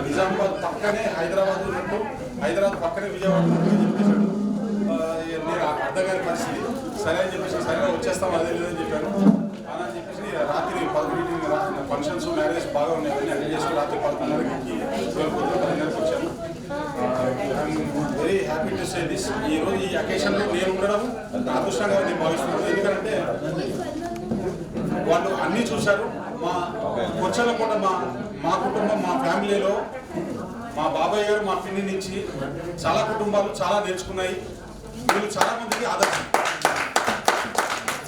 S12: నిజామాబాద్ పక్కనే హైదరాబాద్ ఉన్నట్టు, హైదరాబాద్ పక్కనే విజయవాడ ఉన్నట్టు చెప్పేశాడు. నేను అర్థం కాని పరిస్థితి. సరే అని చెప్పేసి సరే వచ్చేస్తాం అదే లేదని చెప్పాను. అని చెప్పేసి రాత్రి 11 ఫంక్షన్స్ మ్యారేజ్ బాగా ఉన్నాయి అటెండ్ చేసుకుని రాత్రి 11:30కి 10:30కి వచ్చాను. Very happy to say this. ఈరోజు ఈ అకేషన్లో నేను ఉండడం నా అదృష్టంగా నేను భావిస్తున్నాను. ఎందుకంటే వాళ్ళు అన్నీ చూశారు. మా కొచ్చలో కూడా మా కుటుంబం, మా ఫ్యామిలీలో మా బాబాయ్ గారు మా పిన్ని నుంచి చాలా కుటుంబాలు చాలా నేర్చుకున్నాయి. వీళ్ళు చాలా మందికి ఆదర్శం.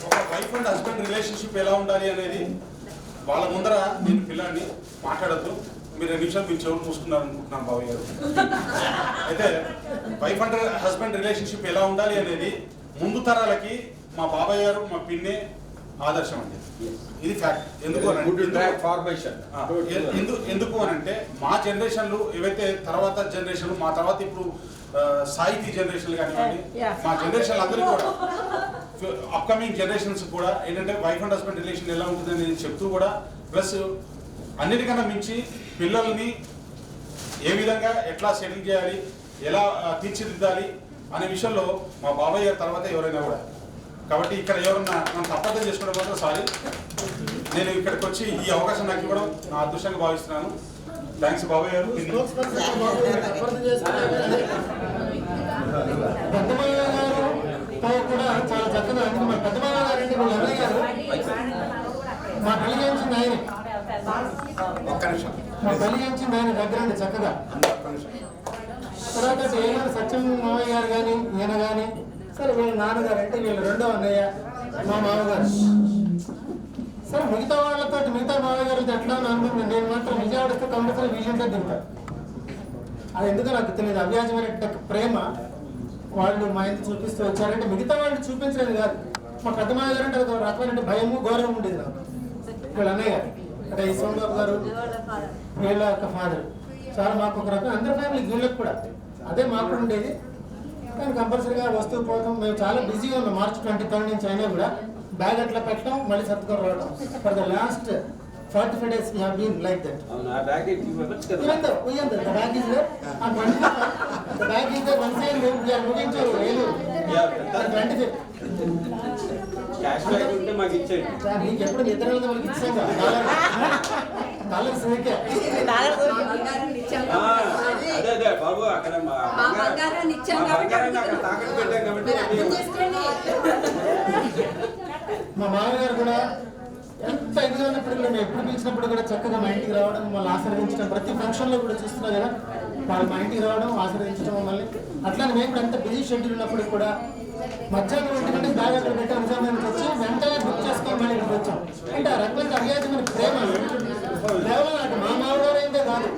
S12: ఒక వైఫ్ అండ్ హస్బెండ్ రిలేషన్షిప్ ఎలా ఉండాలి అనేది వాళ్ళ ముందర నేను పిల్లాన్ని మాట్లాడద్దు. మీరు 2 నిమిషాలు మీ చెవులు మూసుకున్నారు అనుకుంటున్నాను బాబాయ్ గారు. అయితే వైఫ్ అండ్ హస్బెండ్ రిలేషన్షిప్ ఎలా ఉండాలి అనేది ముందు తరాలకి మా బాబాయ్ గారు మా పిన్నే ఆదర్శం అండి. ఇది ఫ్యాక్ట్. ఎందుకు అనంటే మా జనరేషన్లు ఏవైతే తర్వాత జనరేషన్లు, మా తర్వాత ఇప్పుడు సాహితీ జనరేషన్లు కానివ్వండి, మా జనరేషన్లు అందరూ కూడా అప్కమింగ్ జనరేషన్స్ కూడా ఏంటంటే వైఫ్ అండ్ హస్బెండ్ రిలేషన్ ఎలా ఉంటుందని చెప్తూ కూడా, ప్లస్ అన్నిటికన్నా మించి పిల్లల్ని ఏ విధంగా ఎట్లా సెటిల్ చేయాలి, ఎలా తీర్చిదిద్దాలి అనే విషయంలో మా బాబాయ్ గారి తర్వాత ఎవరైనా కూడా. కాబట్టి ఇక్కడ ఎవరన్నా నన్ను తప్పర్థం చేసుకోవడం మాత్రం సారీ. నేను ఇక్కడికి వచ్చి ఈ అవకాశం నాకు ఇవ్వడం నా అదృష్టంగా భావిస్తున్నాను. థ్యాంక్స్ బాబాయ్ గారు.
S6: కూడా చాలా చక్కగా మా పెద్దమ్మ గారంటే మా అన్నయ్య గారు మా కలిగించింది ఆయన, మా కలిగించింది ఆయన దగ్గరండి చక్కగా. తర్వాత ఏమైనా సత్యం మామయ్య గారు కానీ ఈయన కానీ, సరే వీళ్ళ నాన్నగారు అంటే వీళ్ళ రెండో అన్నయ్య మా మామగారు. సరే మిగతా వాళ్ళతో మిగతా మామయ్య గారితో ఎట్లా అనుకుంటున్నాను. నేను మాత్రం విజయవాడతో కంపల్సరీ విజయంతో దింపాను. అది ఎందుకో నాకు తెలియదు. అవ్యాజమైన ప్రేమ వాళ్ళు మా ఇంత చూపిస్తూ వచ్చారంటే మిగతా వాళ్ళు చూపించలేదు కాదు. మా పెద్ద మామయ్య గారు అంటే ఒక రకమైన భయము గౌరవం ఉండేది నాకు. వీళ్ళ అన్నయ్య గారు అంటే ఈ సోమబాబు గారు వీళ్ళ యొక్క ఫాదర్ చాలా మాకు ఒక రకం అందరి ఫ్యామిలీ వీళ్ళకి కూడా అదే మాకు ఉండేది. కానీ కంపల్సరీగా వస్తూ పోతాం. మేము చాలా బిజీగా ఉన్నాం. March 23rd నుంచి అయినా కూడా బ్యాగ్ అట్లా పెట్టడం మళ్ళీ సర్దుకొని రావడం. For the last 45 days we have been like that.
S11: The bag is there.
S6: The bag is there. And the bag is there. Once we are moving to Elur. 25th.
S11: Cash back ఉంటే మాకు ఇచ్చేయండి.
S13: నీకు ఎప్పుడు నిద్ర వాళ్ళకి ఇచ్చాక
S11: అదే బాబు అక్కడ మా బంగారాన్ని అక్కడ తాకట్టు పెట్టాం కాబట్టి
S13: మా మామగారు కూడా ఎంత ఇదిగా ఉన్నప్పుడు కూడా మేము ఎప్పుడు పిలిచినప్పుడు కూడా చక్కగా మా ఇంటికి రావడం మమ్మల్ని ఆశీర్వదించడం ప్రతి ఫంక్షన్లో కూడా చూస్తున్నాం కదా వాళ్ళు మా ఇంటికి రావడం ఆశీర్వదించడం మమ్మల్ని అట్లానే మేము కూడా ఎంత బిజీ షెడ్యూల్ ఉన్నప్పుడు కూడా మధ్యాహ్నం 1 గంటకి బ్యాగ్ అక్కడ పెట్టి నిజామానికి వచ్చి వెంటనే బుక్ చేసుకొని మళ్ళీ ఇక్కడికి వచ్చాం అంటే ఆ రకంగా అడిగేది మన ప్రేమ కేవలం అటు మా మామగారు అయితే కాదు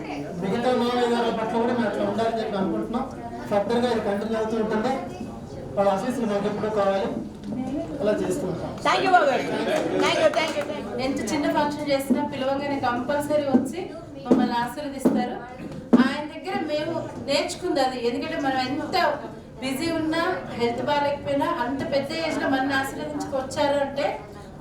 S13: మిగతా మామయ్య గారి పట్ల కూడా మేము అట్లా ఉండాలని చెప్పి అనుకుంటున్నాం. ఫర్దర్గా ఇది కంటిన్యూ అవుతూ ఉంటుంది. వాళ్ళ ఆశీస్సులు మాకు ఎప్పుడూ కావాలి. అలా చేసుకుంటాం.
S14: ఎంత చిన్న ఫంక్షన్ చేసినా పిలవగానే కంపల్సరీ వచ్చి మమ్మల్ని ఆశీర్వదిస్తారు. ఆయన దగ్గర మేము నేర్చుకుంది అది. ఎందుకంటే మనం ఎంత బిజీ ఉన్నా హెల్త్ బాగాలేకపోయినా అంత పెద్ద ఏజ్లో మనల్ని ఆశీర్వదించుకొచ్చారు అంటే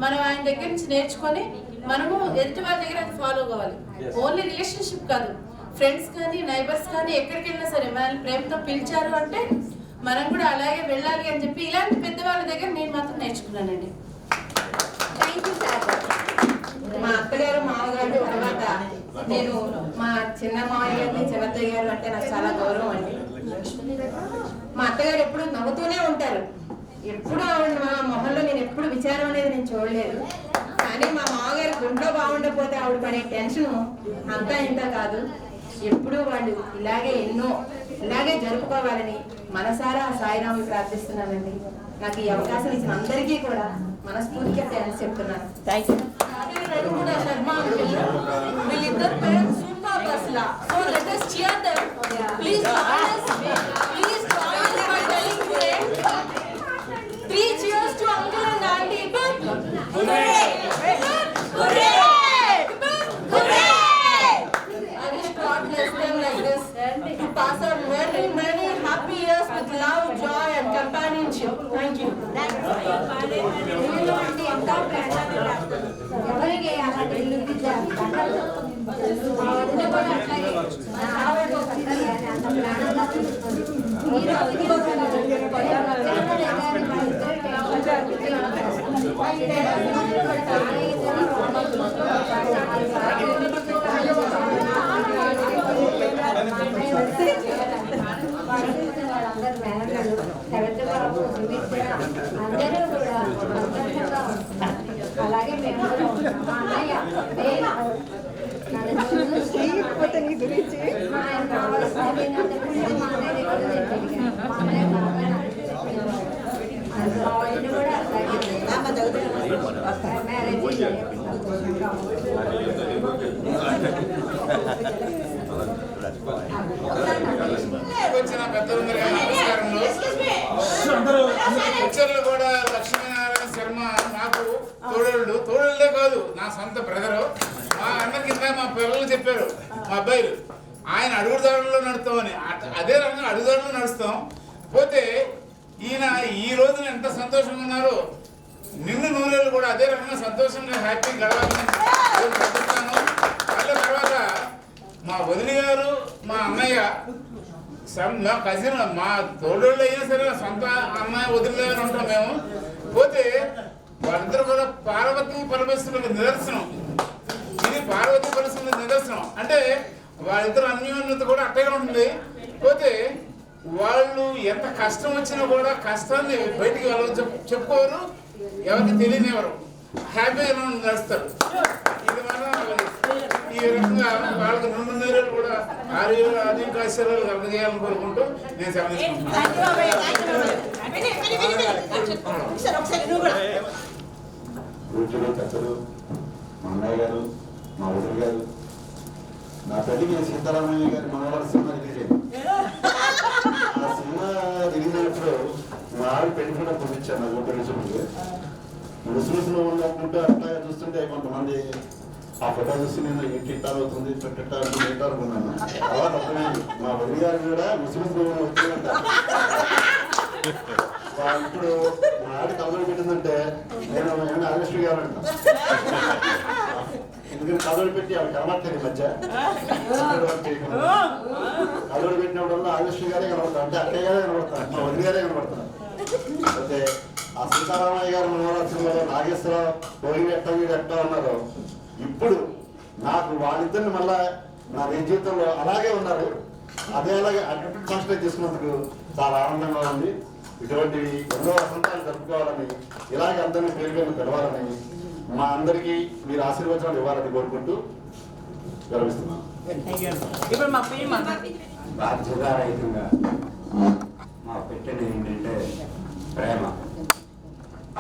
S14: మనం ఆయన దగ్గర నుంచి నేర్చుకొని మనము ఎదుటి వాళ్ళ దగ్గర అది ఫాలో కావాలి. ఓన్లీ రిలేషన్షిప్ కాదు, ఫ్రెండ్స్ కానీ నైబర్స్ కానీ ఎక్కడికి వెళ్ళినా సరే మనల్ని ప్రేమతో పిలిచారు అంటే మనం కూడా అలాగే వెళ్ళాలి అని చెప్పి ఇలాంటి పెద్దవాళ్ళ దగ్గర నేను మాత్రం నేర్చుకున్నానండి.
S2: Thank you sir. మా అత్తగారు మామగారు తర్వాత నేను మా చిన్న మామయ్య గారిని చిన్నత్తయ్య గారు అంటే నాకు చాలా గౌరవం అండి. మా అత్తగారు ఎప్పుడు నవ్వుతూనే ఉంటారు. ఎప్పుడు ఆవిడ మా మొహంలో నేను ఎప్పుడు విచారం అనేది నేను చూడలేదు. కానీ మా మామగారు గుంట్లో బాగుండకపోతే ఆవిడ పడే టెన్షన్ అంతా ఇంత కాదు. ఎప్పుడు వాళ్ళు ఇలాగే జరుపుకోవాలని మనసారా సాయిరాముని ప్రార్థిస్తున్నానండి. నాకు ఈ అవకాశం ఇచ్చిన అందరికీ కూడా మనస్ఫూర్తిగా థ్యాంక్స్ చెప్తున్నాను. Thank you.
S14: వీళ్ళిద్దరు పేరెంట్స్ సూపర్ అసలు. So let us cheer them. Please join us. Please join us by telling them 3 cheers to uncle and auntie. Hooray! Hooray! Hooray! I wish God bless them like this to pass on very many happy years with love, joy and companionship. Thank you.
S9: ఎవరికి అలాంటి ఇల్లు అందరూ కూడా సంతోషంగా ఉంటారు. అలాగే మేము కూడా ఉంటాం. మా అన్నయ్య గురించి మా ఆయన కావాల్సింది మా అన్నయ్య దగ్గర నేను పెరిగాను. మా అన్నయ్య కూడా మ్యారేజ్
S12: వచ్చిన పెద్దలందరికీ నమస్కారములు. పిక్చర్లు కూడా లక్ష్మీనారాయణ శర్మ నాకు తోడేళ్ళే కాదు, నా సొంత బ్రదరు. మా అన్న కింద మా పిల్లలు చెప్పారు, మా అబ్బాయిలు ఆయన అడుగుదారుల్లో నడుస్తామని. అదే రకంగా అడుగుదారుల్లో నడుస్తాం. పోతే ఈయన ఈ రోజున ఎంత సంతోషంగా ఉన్నారో నిన్ను నూనెలు కూడా అదే రకంగా సంతోషంగా హ్యాపీ గడవాలని చెప్తాను. మళ్ళీ తర్వాత మా వదిలి గారు మా అన్నయ్య మా కజిన్ మా తోడోళ్ళు అయినా సరే సొంత అన్నయ్య వదిలేదని ఉంటాం మేము. పోతే వాళ్ళిద్దరు కూడా పార్వతీ పరమేశ్వరులకు నిదర్శనం. ఇది పార్వతీ పరమేశ్వరులకు నిదర్శనం అంటే వాళ్ళిద్దరు అన్యోన్యత కూడా అట్టగా ఉంటుంది. పోతే వాళ్ళు ఎంత కష్టం వచ్చినా కూడా కష్టాన్ని బయటికి వాళ్ళు చెప్పుకోరు, ఎవరికి తెలియనివ్వరు, హ్యాపీగా నడుస్తారు. ఇది వల్ల ఈ రకంగా వాళ్ళకి 2 నెలలు కూడా ఆరోగ్య ఆశీర్వాదాలు కలగజేయాలని కోరుకుంటూ నేను
S10: పెద్దలు మా అన్నయ్య గారు, మా ఊరు గారు, నా తల్లికి సీతారామయ్య గారి మనవాళ్ళ సినిమా రిలీజ్ అయింది. ఆ సినిమా రిలీజ్ అయినప్పుడు మా ఆవిడ పెళ్లి కూడా పంపించాను. నాకు పెళ్లి చూపులు ముసుగులో ఉన్నప్పుడు అట్లా చూస్తుంటే కొంతమంది ఆ ఫోటో చూసి నేను టిట్టాలు అవుతుంది టిట్టాలు అనుకున్నాను. తర్వాత అర్థమైంది మా వదిలి గారు కూడా ముసుగులో వచ్చిందంట. ఇప్పుడు మా ఆవిడ కథలు పెట్టిందంటే నేను ఏమైనా ఆగస్టు గారంట. ఎందుకంటే కథలు పెట్టి అవి కనబడతాయి. మధ్య కథలు పెట్టినప్పుడల్లా ఆగస్టు గారే కనబడతాను, అంటే అక్కయ్య గారే కనబడతాను, మా వదిలి గారే కనబడతాను. అయితే
S15: ఆ సీతారామయ్య గారు మనోహర సినిమాలో నాగేశ్వరరావు పోయినట్ట వీడెట్ట ఉన్నారు. ఇప్పుడు నాకు వాళ్ళిద్దరిని మళ్ళా నా నిజ జీవితంలో అలాగే ఉన్నారు. అలాగే అడ్వర్టైజ్ ఫంక్షన్ తీసుకున్నందుకు చాలా ఆనందంగా ఉంది. ఇటువంటివి ఎన్నో వసంతాలు జరుపుకోవాలని, ఇలాగే అందరినీ పేరుగా పిలవాలని, మా అందరికీ మీరు ఆశీర్వచనాలు ఇవ్వాలని కోరుకుంటూ గర్విస్తున్నాను.
S7: బాధ్యతారహితంగా మా పెట్టినది ఏంటంటే ప్రేమ.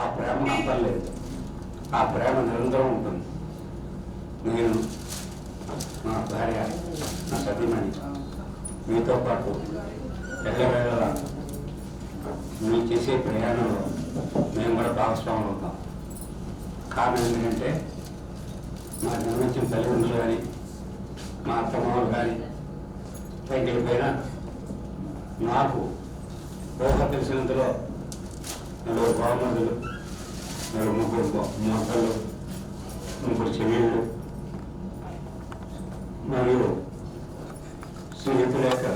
S7: ఆ ప్రేమ నమ్మలేదు, ఆ ప్రేమ నిరంతరం ఉంటుంది. నేను, నా భార్య, నా సతీమణి మీతో పాటు ఎల్లవేళలా మీరు చేసే ప్రయాణంలో మేము కూడా భాగస్వాములు అవుతాం. కారణం ఏంటంటే మా జన్మించిన తల్లిదండ్రులు కానీ మా అత్తమామలు కానీ పైకి నాకు ఊహ తెలిసినంతలో 4 బావమరుదులు, 3 మొక్కలు, 3 చెల్లెళ్ళు మరియు స్నేహితుల యొక్క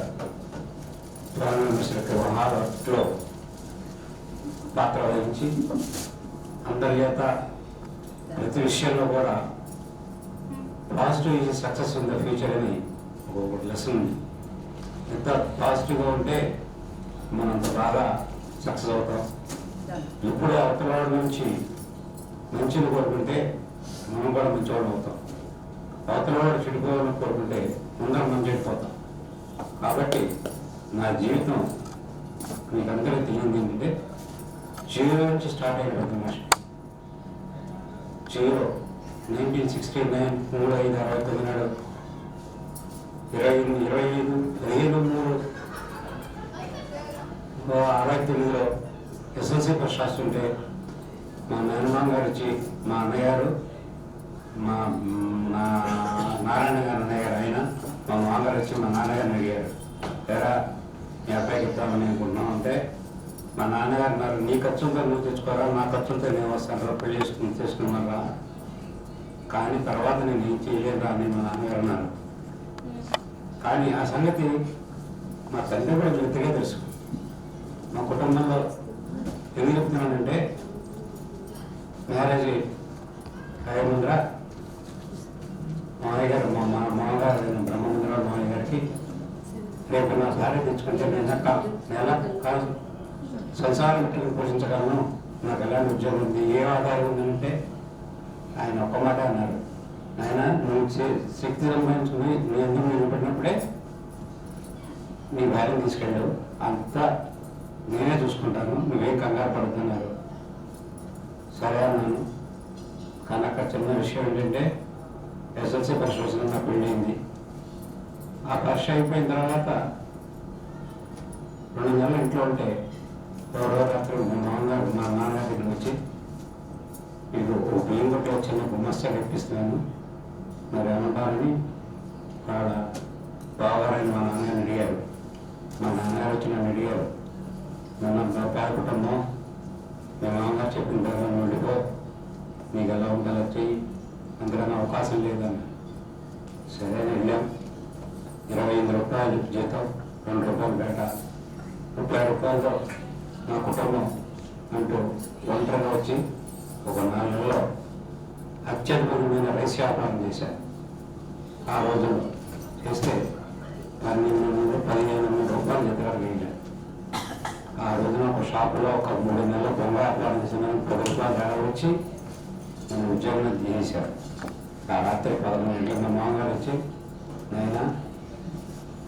S7: ప్రారంభించిన వ్యవహారంలో పాత్ర వహించి అంతర్గత ప్రతి విషయంలో కూడా positive is success in the future అని ఒక లెసన్ ఉంది. ఎంత పాజిటివ్గా ఉంటే మనం అంత బాగా సక్సెస్ అవుతాం. ఇప్పుడు అవతల నుంచి మంచిని కోరుకుంటే మనం కూడా మంచివాడు అవుతాం. అవతల వాడు చెడిపోవాలని కోరుకుంటే ముందర మనం చెడిపోతాం. కాబట్టి నా జీవితం మీకు అందరికీ తెలియంది ఏంటంటే 0 నుంచి స్టార్ట్ అయిన మాస్టర్. 1969 3/5/69 నాడు 15/3/69లో ఎస్ఎల్సీ పరీక్ష రాస్తుంటే మా మేనమామ గారు వచ్చి మా అన్నగారు మా నారాయణ గారు అన్నయ్య గారు ఆయన మా మామగారు వచ్చి మా నాన్నగారిని అడిగారు, ఎరా మీ అబ్బాయికి ఇద్దామని అనుకుంటున్నాం అంటే మా నాన్నగారు అన్నారు, నీ ఖర్చుంతో నువ్వు తెచ్చుకోరా, నా ఖర్చుంతో నేను వస్తాను, పెళ్లి చేసుకున్నారా. కానీ తర్వాత నేను ఏం చేయలేదురా అని మా నాన్నగారు అన్నారు. కానీ ఆ సంగతి మా తండ్రి కూడా వ్యక్తిగా తెలుసు. మా కుటుంబంలో ఎందుకు చెప్తున్నానంటే మ్యారేజ్ అయ్యేముందర మామయ్య గారు మా మామగారు బ్రహ్మముందర మామయ్య గారికి రేపు నా భార్య తెచ్చుకుంటే నెల కాదు సంసారం పెట్టుకుని పోషించగలను, నాకు ఎలాంటి ఉద్యోగం ఉంది, ఏ ఆధారం ఉందంటే ఆయన ఒక్క మాట అన్నారు, ఆయన నువ్వు శక్తి సంబంధించుకుని నీ ఎందుకు నిలబడినప్పుడే నీ భార్యను తీసుకెళ్ళావు, అంతా నేనే చూసుకుంటాను, నువ్వేం కంగారు పడుతున్నారు. సరే అన్నాను. కానీ అక్కడ చిన్న విషయం ఏంటంటే ఎస్ఎల్సీ పరీక్ష వచ్చిన నాకు పెళ్ళింది. ఆ పరీక్ష అయిపోయిన తర్వాత 2 నెలలు ఇంట్లో ఉంటే ఎవరో రాత్రి మా మామగారు మా నాన్నగారి దగ్గర వచ్చి మీకు బియ్యం కొట్టి చిన్న గుమ్మస్తా తెప్పిస్తున్నాను, మరి ఏమంటారని వాళ్ళ బావగారని మా నాన్నగారిని అడిగారు. మా నాన్నగారు వచ్చి నన్ను అడిగారు, నన్ను పేద కుటుంబం, మీ మామగారు చెప్పిన తర్వాత వెళ్ళిపో, నీకు ఎలా ఉండాలో చెయ్యి, అందుకని అవకాశం లేదన్న. సరే వెళ్ళాం. 25 రూపాయలు జీతం, 2 రూపాయలు బేట, 30 రూపాయలతో నా కుటుంబం అంటూ ఒంటరిగా వచ్చి ఒక 4 నెలల్లో అత్యద్భుతమైన రైస్ వ్యాపారం చేశాను. ఆ రోజుల్లో చేస్తే 1500 రూపాయలు జీతగలిగాను. ఆ రోజున ఒక షాపులో ఒక 3 నెలల బొంగ వ్యాపారం చేసిన 10 రూపాయలు తేడా వచ్చి నేను ఉద్యోగం చేశాను. ఆ రాత్రి 11 గంటలకు మా మామగారు వచ్చి, నాయన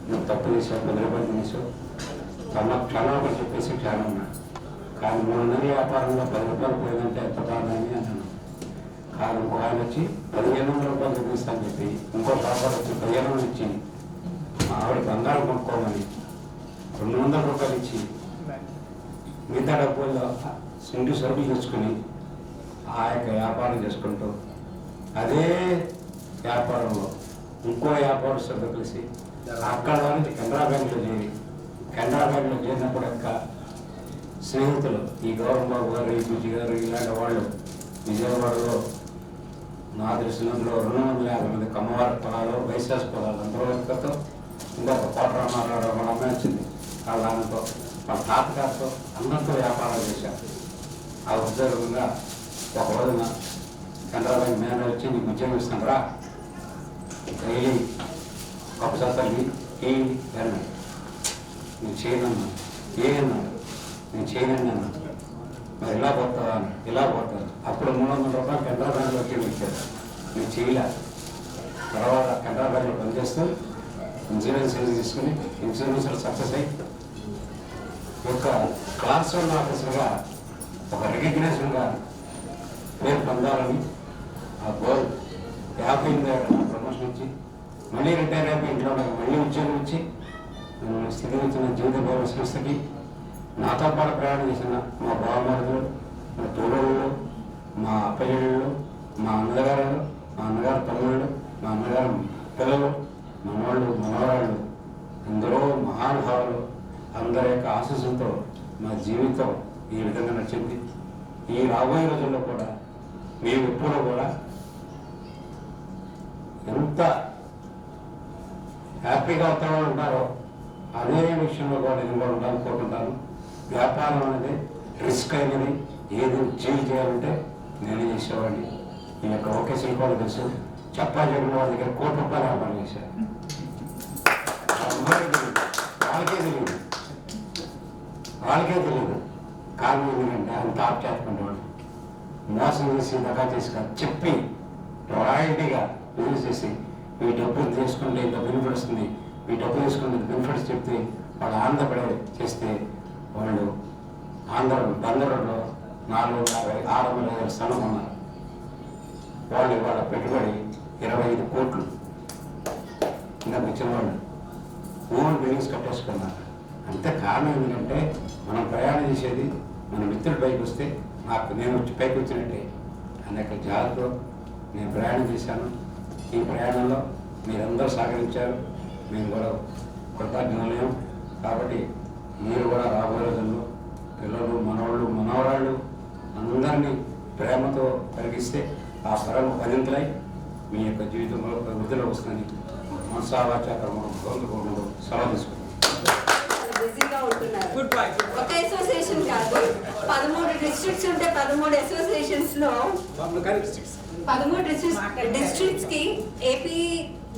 S7: నువ్వు తప్పు తీసావు, 10 రూపాయలు తీసావు, క్షణం చెప్పేసి క్షణం. కానీ 3 నెలల వ్యాపారంలో 10 రూపాయలు పోయిందంటే ఎంత బాధని అన్నాను. కాదు ఇంకో ఆయన వచ్చి 1500 రూపాయలు చూపిస్తాను చెప్పి ఇంకో వ్యాపారం వచ్చి 1500 ఇచ్చి మా ఆవిడ బంగారం కొనుక్కోమని 200 రూపాయలు ఇచ్చి మిగతా డబ్బుల్లో ఇంటి సరుకులు తెచ్చుకొని ఆ యొక్క వ్యాపారం చేసుకుంటూ అదే వ్యాపారంలో ఇంకో వ్యాపారస్తులతో కలిసి అక్కడ నుంచి కెనరా బ్యాంకులో చేరి, కెనరా బ్యాంకులో చేరినప్పుడు యొక్క స్నేహితులు ఈ గౌరవ్ బాబు గారు, ఈ బుజ్జి గారు, ఇలాంటి వాళ్ళు విజయవాడలో నా దృష్టిలో 250 మంది కమ్మవారి పొలాలు, వైశాస్ పొలాలు అందరూ వ్యక్తితో ఇంకొక కోటరామారావు మన అమ్మాయి వచ్చింది వాళ్ళతో, వాళ్ళ తాతగారితో అందరితో వ్యాపారాలు చేశారు. ఆ ఉద్యోగంగా ఒక రోజున కెనరా బ్యాంక్ మేనేజర్ వచ్చి నీకు ఉద్యోగం ఇస్తాను రా, డైలీ ఒక శాతాన్ని అన్నాడు. నేను చేయనన్నా. ఏమన్నాడు? నేను చేయనండి అన్నా. మరి ఇలా పోతావా? ఇలా పోతాను. అప్పుడు 300 రూపాయలు కెనరా బ్యాంక్లో వచ్చి ఇచ్చారు. నేను చేయలే. తర్వాత కెనరా బ్యాంక్లో పనిచేస్తూ ఇన్సూరెన్స్ తీసుకుని ఇన్సూరెన్స్లో సక్సెస్ అయ్యి ఒక క్లాస్ 1 ఆఫీసర్గా ఒక రికగ్నేషన్గా పేరు పొందాలని ఆ గోల్ 58 ప్రమోషన్ ఇచ్చి మళ్ళీ రిటైర్ అయిపోయి ఇంట్లో మళ్ళీ ఉద్యోగం ఇచ్చి నేను స్థితి వచ్చిన జీవిత బీమా సంస్థకి నాతో పాటు ప్రయాణం చేసిన మా బావమరుదులు, మా తోడళ్ళు, మా అప్పయ్యళ్ళు, మా అన్నగారు, మా అన్నగారు తమ్ముళ్ళు, మా అన్నగారు పిల్లలు, మనవాళ్ళు, మనవరాళ్ళు, ఎందరో మహానుభావులు అందరి యొక్క ఆశీస్సులతో మా జీవితం ఈ విధంగా నచ్చింది. ఈ రాబోయే రోజుల్లో కూడా మేము ఎప్పుడూ కూడా ఎంత హ్యాపీగా ఉంటారో అదే విషయంలో కూడా నేను కూడా ఉండాలని కోరుకుంటాను. వ్యాపారం అనేది రిస్క్ అయినది. ఏది చేయాలంటే నేనే చేసేవాడిని. ఈ యొక్క ఒకేషన్ కూడా తెలుసు. చెప్పాలి వాళ్ళ దగ్గర ₹1 కోటి వ్యాపారం చేశారు. వాళ్ళకే తెలియదు. కారణం ఎందుకంటే ఆయన టాప్ చేసుకుంటాడు. మోసం చేసి దగా చేసి చెప్పి రాయల్టీగా బిజినెస్ చేసి ఈ డబ్బులు తీసుకుంటే ఇంత బెనిఫిట్ వస్తుంది, ఈ డబ్బు తీసుకుంటే బెనిఫిట్స్ చెప్తే వాళ్ళు ఆనందపడే చేస్తే వాళ్ళు బందరులో 450-600 స్థలం ఉన్నారు. వాళ్ళు వాళ్ళ పెట్టుబడి 25 కోట్లు. ఇంకా వచ్చిన వాళ్ళు ఓన్ బిల్డింగ్స్ కట్టేసుకున్నారు. అంతే కారణం ఎందుకంటే మనం ప్రయాణం చేసేది మన మిత్రుడు పైకి వస్తే నేను పైకి వచ్చినట్టే అనేక జాగ్రత్తలో నేను ప్రయాణం చేశాను. ఈ ప్రయాణంలో మీరందరూ సహకరించారు. మేము కూడా కృతజ్ఞతలేము. కాబట్టి మీరు కూడా రాబోయే రోజుల్లో పిల్లలు, మనవాళ్ళు, మనవరాళ్ళు అందరినీ ప్రేమతో కలిగిస్తే ఆ పరమ పదింతలై మీ యొక్క జీవితంలో వృద్ధిలో వస్తుందని మనసావాచాకరము కోరుకుంటూ సెలవు తీసుకుంటాం.
S9: బిజీగా ఉంటున్నారు. ఒక అసోసియేషన్ కాదు, 13 డిస్ట్రిక్ట్స్ ఉంటే 13 అసోసియేషన్స్ లో 13 డిస్ట్రిక్ట్స్ కి ఏపీ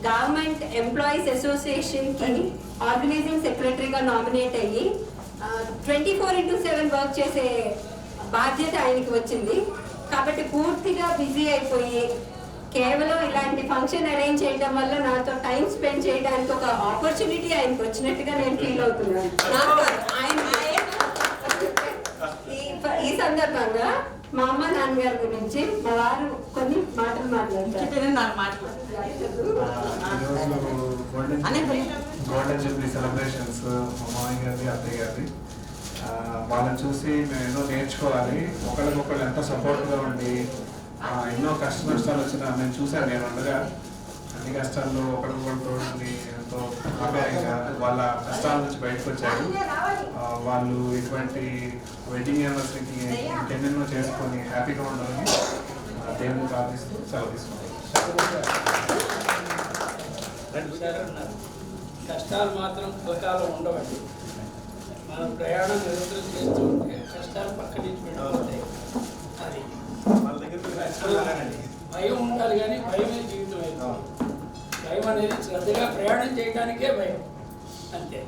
S9: గవర్నమెంట్ ఎంప్లాయీస్ అసోసియేషన్ కి ఆర్గనైజింగ్ సెక్రటరీగా నామినేట్ అయ్యి 24/7 వర్క్ చేసే బాధ్యత ఆయనకి వచ్చింది. కాబట్టి పూర్తిగా బిజీ అయిపోయి కేవలం ఇలాంటి ఫంక్షన్ అరేంజ్ చేయడం వల్ల నాతో టైం స్పెండ్ చేయడానికి ఒక ఆపర్చునిటీ ఆయనకు వచ్చినట్టుగా నేను ఫీల్ అవుతున్నాను. ఈ సందర్భంగా మా అమ్మ నాన్నగారి గురించి మా వారు కొన్ని మాటలు మాట్లాడతారు.
S16: గోల్డెన్ జూబ్లీ సెలబ్రేషన్స్ మా మామయ్య గారిది, అత్తయ్య గారిది. వాళ్ళని చూసి మేము ఎన్నో నేర్చుకోవాలి. ఒకరికొకరు ఎంత సపోర్ట్గా ఉండి ఎన్నో కష్ట నష్టాలు వచ్చినా నేను చూశాను. నేను ఉండగా అన్ని కష్టాల్లో ఒకరికొకరు తోడుండి ఎంతో ఆప్యాయంగా వాళ్ళ కష్టాల నుంచి బయటకు వచ్చారు. వాళ్ళు ఇటువంటి వెడ్డింగ్ యానివర్సరీకి ఇంకెన్నెన్నో చేసుకొని హ్యాపీగా ఉండాలని దేవుని ప్రార్థిస్తూ సెలవు తీసుకుంటాం.
S8: కష్టాలు మాత్రం కలకాలం ఉండవండి. మనం ప్రయాణం నిరంతరం చేస్తూ ఉంటే కష్టాలు పక్క నుంచి పెట్టుకుంటాయి. అది భయం ఉండాలి కానీ భయమే జీవితం అవుతుంది. భయం అనేది శ్రద్ధగా ప్రయాణం చేయడానికే భయం, అంతే.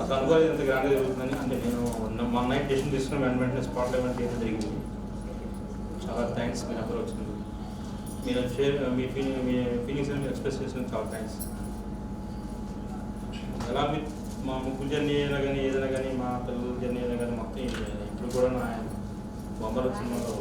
S17: నాకు అనుకోలేదు ఇంత గ్రాండ్గా జరుగుతుందని. అంటే నేను మా నైట్ డెసిషన్ తీసుకున్న వెంటనే స్పాట్ ఈవెంట్ చేయడం జరిగింది. చాలా థ్యాంక్స్ మీరు అందరూ వచ్చినందుకు. మీరు మీ ఫీలింగ్స్ అని ఎక్స్ప్రెస్ చేసినందుకు చాలా థ్యాంక్స్. ఎలా మీ మా ముగ్గురు జర్నీ అయినా కానీ ఏదైనా కానీ మా పిల్లల జర్నీ అయినా కానీ మొత్తం ఇప్పుడు కూడా నా బొమ్మలు సినిమాలో